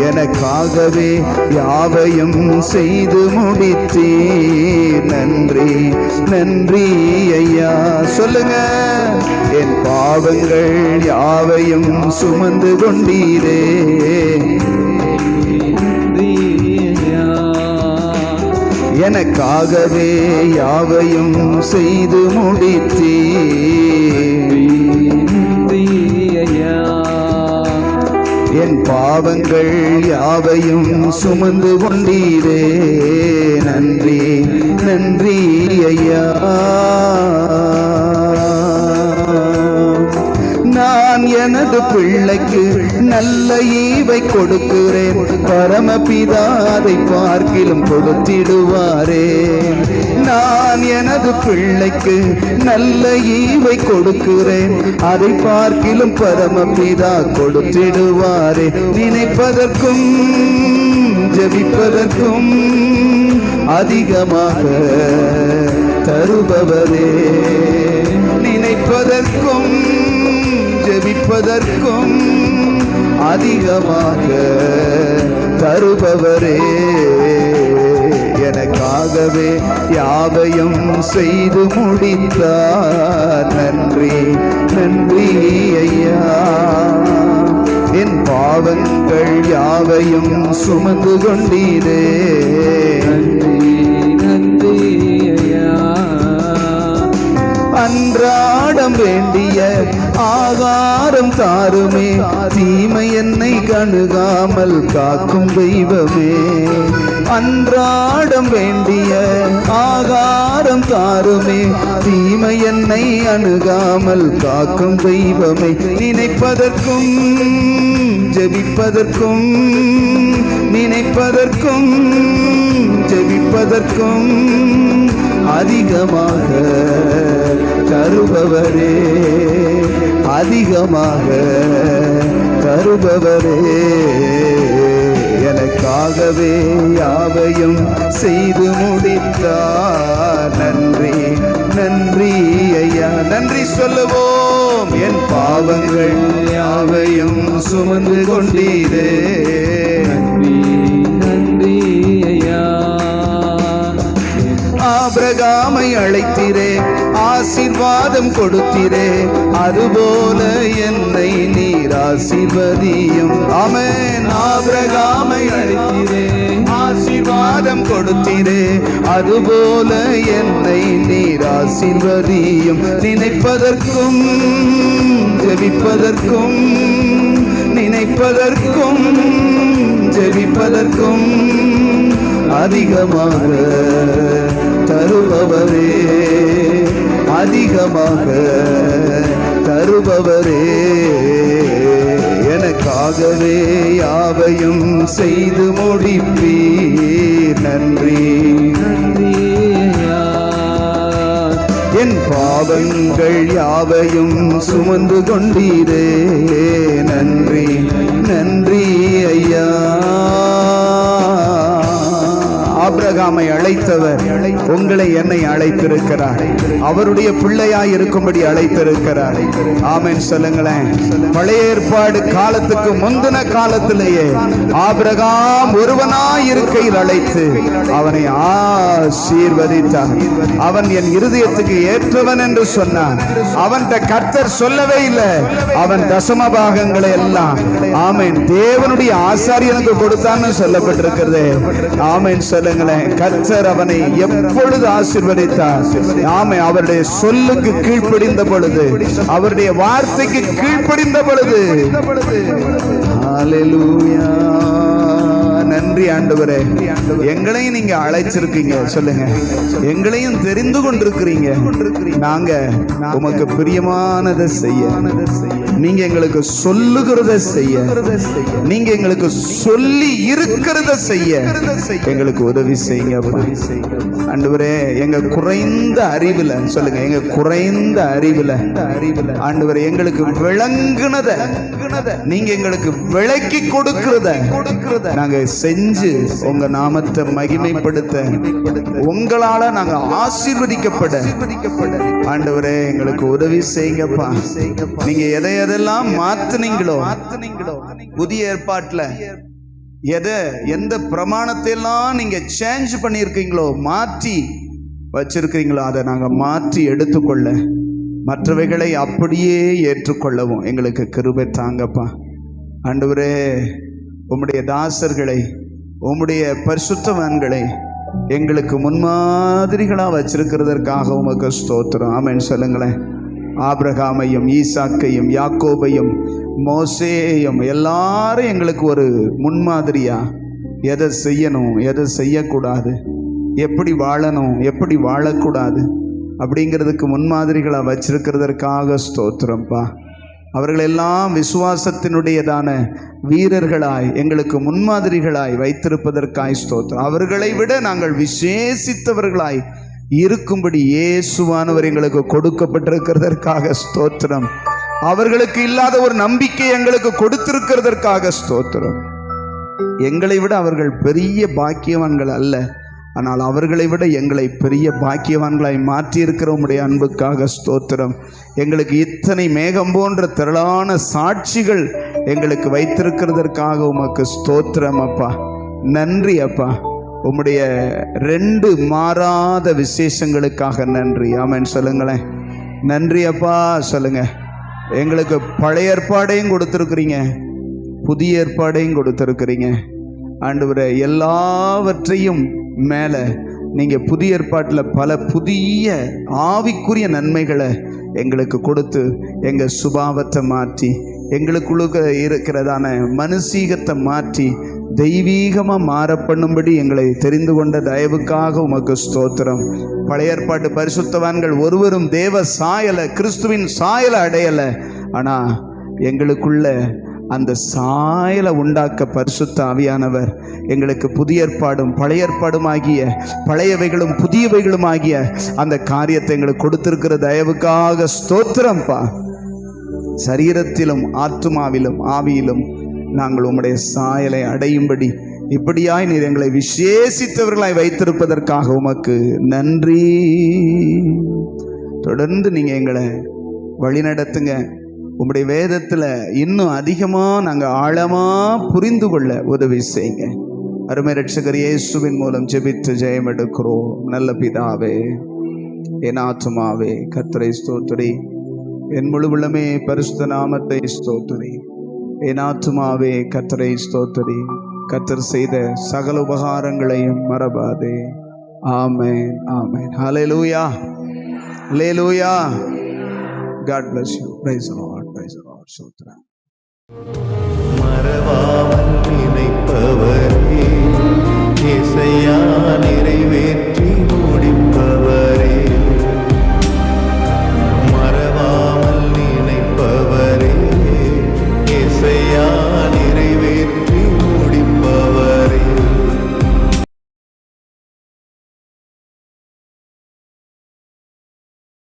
எனக்காகவே யாவையும் செய்து முடித்தீர், நன்றி நன்றி ஐயா. சொல்லுங்க. என் பாவங்கள் யாவையும் சுமந்து கொண்டீரே, எனக்காகவே யாவையும் செய்து முடித்தீர், என் பாவங்கள் யாவையும் சுமந்து கொண்டீரே, நன்றி நன்றி ஐயா. நான் எனது பிள்ளைக்கு நல்ல ஈவை கொடுக்கிறேன், பரமபிதா அதை பார்க்கிலும் கொடுத்திடுவாரே. நான் எனது பிள்ளைக்கு நல்ல ஈவை கொடுக்கிறேன், அதை பார்க்கிலும் பரமபிதா கொடுத்திடுவாரே. நினைப்பதற்கும் ஜெபிப்பதற்கும் அதிகமாக தருபவரே, நினைப்பதற்கும் ஜெபிப்பதற்கும் அதிகமாக தருபவரே, எனக்காகவே யாவையும் செய்து முடித்தார், நன்றி நன்றி ஐயா. என் பாவங்கள் யாவையும் சுமந்து கொண்டீரே, நன்றி நன்றி ஐயா. அன்றாடம் வேண்டிய ஆகாரம் தாருமே, தீமை என்னை கணுகாமல் காக்கும் தெய்வமே. அன்றாடம் வேண்டிய ஆகாரம் தாருமே, தீமை என்னை அணுகாமல் காக்கும் தெய்வமே. நினைப்பதற்கும் ஜெபிப்பதற்கும், நினைப்பதற்கும் ஜெபிப்பதற்கும் அதிகமாக தருபவரே, அதிகமாக தருபவரே. எனக்காகவே யாவையும் செய்து முடித்தார். நன்றி நன்றி ஐயா, நன்றி சொல்லுவோம். என் பாவங்கள் யாவையும் சுமந்து கொண்டீரே. நன்றி நன்றி ஐயா. ஆபிரகாமை அழைத்தீரே, ஆசீர்வாதம் கொடுத்தீரே, அதுபோல என்னை நீர் ஆசீர்வதியும். ஆமென். ஆபிரகாமை அழைத்தீரே, ஆசீர்வாதம் கொடுத்தீரே, அதுபோல என்னை நீர் ஆசீர்வதியும். நினைப்பதற்கும் ஜெபிப்பதற்கும், நினைப்பதற்கும் ஜெபிப்பதற்கும் அதிகமாக தருபவரே, அதிகமாக தருபவரே. எனக்காகவே யாவையும் செய்து முடிப்பீர். நன்றி நன்றி. என் பாவங்கள் யாவையும் சுமந்து கொண்டீரே. நன்றி நன்றி ஐயா. ஆபிரகாமை அழைத்தவர் உங்களை என்னை அழைத்திருக்கிறார். அவருடைய பிள்ளையாய் இருக்கும்படி அழைத்திருக்கிறார். ஆமென் சொல்லுங்களேன். பழைய ஏற்பாடு காலத்துக்கு முந்தின காலத்திலேயே ஆபிரகாம் ஒருவனாய் இருக்கையில் அழைத்து அவனை ஆசீர்வதித்தார். அவன் என் இருதயத்துக்கு ஏற்றவன் என்று சொன்னான். அவன் கர்த்தர் சொல்லவே இல்லை, அவன் தசம பாகங்களை எல்லாம் ஆமென் தேவனுடைய ஆசாரியனுக்கு கொடுத்தான்னு சொல்லப்பட்டிருக்கிறது. ஆமென் சொல்லுங்களேன். கர்த்தர் அவனை எப்பொழுது ஆசீர்வதித்தார்? ஆமே, அவருடைய சொல்லுக்கு கீழ்ப்படிந்த பொழுது, அவருடைய வார்த்தைக்கு கீழ்ப்படிந்த பொழுது. ஹல்லேலூயா. நன்றி ஆண்டவரே. எங்களையும் நீங்க அழைச்சிருக்கீங்க. சொல்லுங்க, எங்களையும் தெரிந்து கொண்டிருக்கிறீங்க. நாங்க உமக்கு பிரியமானதை செய்ய, நீங்க எங்களுக்கு சொல்லுகிறத செய்ய, நீங்க எங்களுக்கு சொல்லி இருக்கிறத செய்ய எங்களுக்கு உதவி செய்யுங்க ஆண்டவரே. எங்க குறைந்த அறிவுல, சொல்லுங்க, எங்க குறைந்த அறிவுல ஆண்டவரே எங்களுக்கு விளங்குனத நீங்க எங்களுக்கு விளக்கி கொடுக்கிறத நாங்க செஞ்சு உங்க நாமத்தை மகிமைப்படுத்த, உங்களால நாங்க ஆசீர்வதிக்கப்பட ஆண்டவரே எங்களுக்கு உதவி செய்யுங்கப்பா. நீங்க எதையெல்லாம் மாத்துனீங்களோ, புதிய ஏற்பாட்டுல எந்த பிரமாணத்தை எல்லாம் நீங்க சேஞ்ச் பண்ணியிருக்கீங்களோ, மாற்றி வச்சிருக்கீங்களோ, அதை நாங்க மாற்றி எடுத்துக்கொள்ள, மற்றவைகளை அப்படியே ஏற்றுக்கொள்ளவும் எங்களுக்கு கிருபை தாங்கப்பா ஆண்டவரே. உம்முடைய தாசர்களை, உம்முடைய பரிசுத்தவான்களை எங்களுக்கு முன்மாதிரிகளா வச்சிருக்கிறதற்காக உமக்கு ஸ்தோத்திரம். ஆமென் சொல்லுங்களேன். ஆபிரகாமையும் ஈசாக்கையும் யாக்கோபையும் மோசேயையும் எல்லாரும் எங்களுக்கு ஒரு முன்மாதிரியா, எதை செய்யணும் எதை செய்யக்கூடாது, எப்படி வாழணும் எப்படி வாழக்கூடாது அப்படிங்கிறதுக்கு முன்மாதிரிகளாக வச்சிருக்கிறதற்காக ஸ்தோத்திரம்ப்பா. அவர்களெல்லாம் விசுவாசத்தினுடையதான வீரர்களாய் எங்களுக்கு முன்மாதிரிகளாய் வைத்திருப்பதற்காய் ஸ்தோத்திரம். அவர்களை விட நாங்கள் விசேஷித்தவர்களாய் இருக்கும்படி இயேசுவானவர் எங்களுக்கு கொடுக்கப்பட்டிருக்கிறதற்காக ஸ்தோத்திரம். அவர்களுக்கு இல்லாத ஒரு நம்பிக்கை எங்களுக்கு கொடுத்திருக்கிறதற்காக ஸ்தோத்திரம். எங்களை விட அவர்கள் பெரிய பாக்கியவான்கள் அல்ல, ஆனால் அவர்களை விட எங்களை பெரிய பாக்கியவான்களாய் மாற்றியிருக்கிற உம்முடைய அன்புக்காக ஸ்தோத்திரம். எங்களுக்கு இத்தனை மேகம் போன்ற திரளான சாட்சிகள் எங்களுக்கு வைத்திருக்கிறதற்காக உமக்கு ஸ்தோத்திரம் அப்பா. நன்றி அப்பா. உம்முடைய 2 மாறாத விசேஷங்களுக்காக நன்றி. ஆமென் சொல்லுங்களேன். நன்றி அப்பா சொல்லுங்க. எங்களுக்கு பழைய ஏற்பாடையும் கொடுத்துருக்குறீங்க, புதிய ஏற்பாடையும் கொடுத்துருக்குறீங்க ஆண்டவரே. எல்லாவற்றையும் மேலே நீங்கள் புதிய ஏற்பாட்டில் பல புதிய ஆவிக்குரிய நன்மைகளை எங்களுக்கு கொடுத்து எங்கள் சுபாவத்தை மாற்றி எங்களுக்குள்ள இருக்கிறதான மனுஷீகத்தை மாற்றி தெய்வீகமாக மாற பண்ணும்படி எங்களை தெரிந்து கொண்ட தயவுக்காக உமக்கு ஸ்தோத்திரம். பழைய ஏற்பாட்டு பரிசுத்தவான்கள் ஒருவரும் தேவ சாயலை, கிறிஸ்துவின் சாயலை அடையலை. ஆனால் எங்களுக்குள்ள அந்த சாயலை உண்டாக்க பரிசுத்த ஆவியானவர் எங்களுக்கு புதிய ஏற்பாடும் பழைய ஏற்பாடும் ஆகிய பழையவைகளும் புதியவைகளும் ஆகிய அந்த காரியத்தை எங்களுக்கு கொடுத்திருக்கிற தயவுக்காக ஸ்தோத்திரம்ப்பா. சரீரத்திலும் ஆத்துமாவிலும் ஆவியிலும் நாங்கள் உம்முடைய சாயலை அடையும்படி இப்படியாய் நீர் எங்களை விசேஷித்தவர்களாய் வைத்திருப்பதற்காக உமக்கு நன்றி. தொடர்ந்து நீங்கள் எங்களை வழிநடத்துங்க. உம்முடைய வேதத்தில் இன்னும் அதிகமாக நாங்கள் ஆழமாக புரிந்து கொள்ள உதவி செய்யுங்க. அருமை ரட்சகர் இயேசுவின் மூலம் ஜெபித்து ஜெயம் எடுக்கிறோம் நல்ல பிதாவே. என் ஆத்துமாவே கர்த்தரை ஸ்தோத்திரி, என் முழு உள்ளமே பரிசுத்த நாமத்தை ஸ்தோத்திரி. என் ஆத்துமாவே கர்த்தரை ஸ்தோத்திரி, கர்த்தர் செய்த சகல உபகாரங்களையும் மறவாதே. ஆமென், ஆமென். ஹல்லேலூயா, ஹல்லேலூயா. God bless you. Praise the Lord. Praise the Lord. Sutra.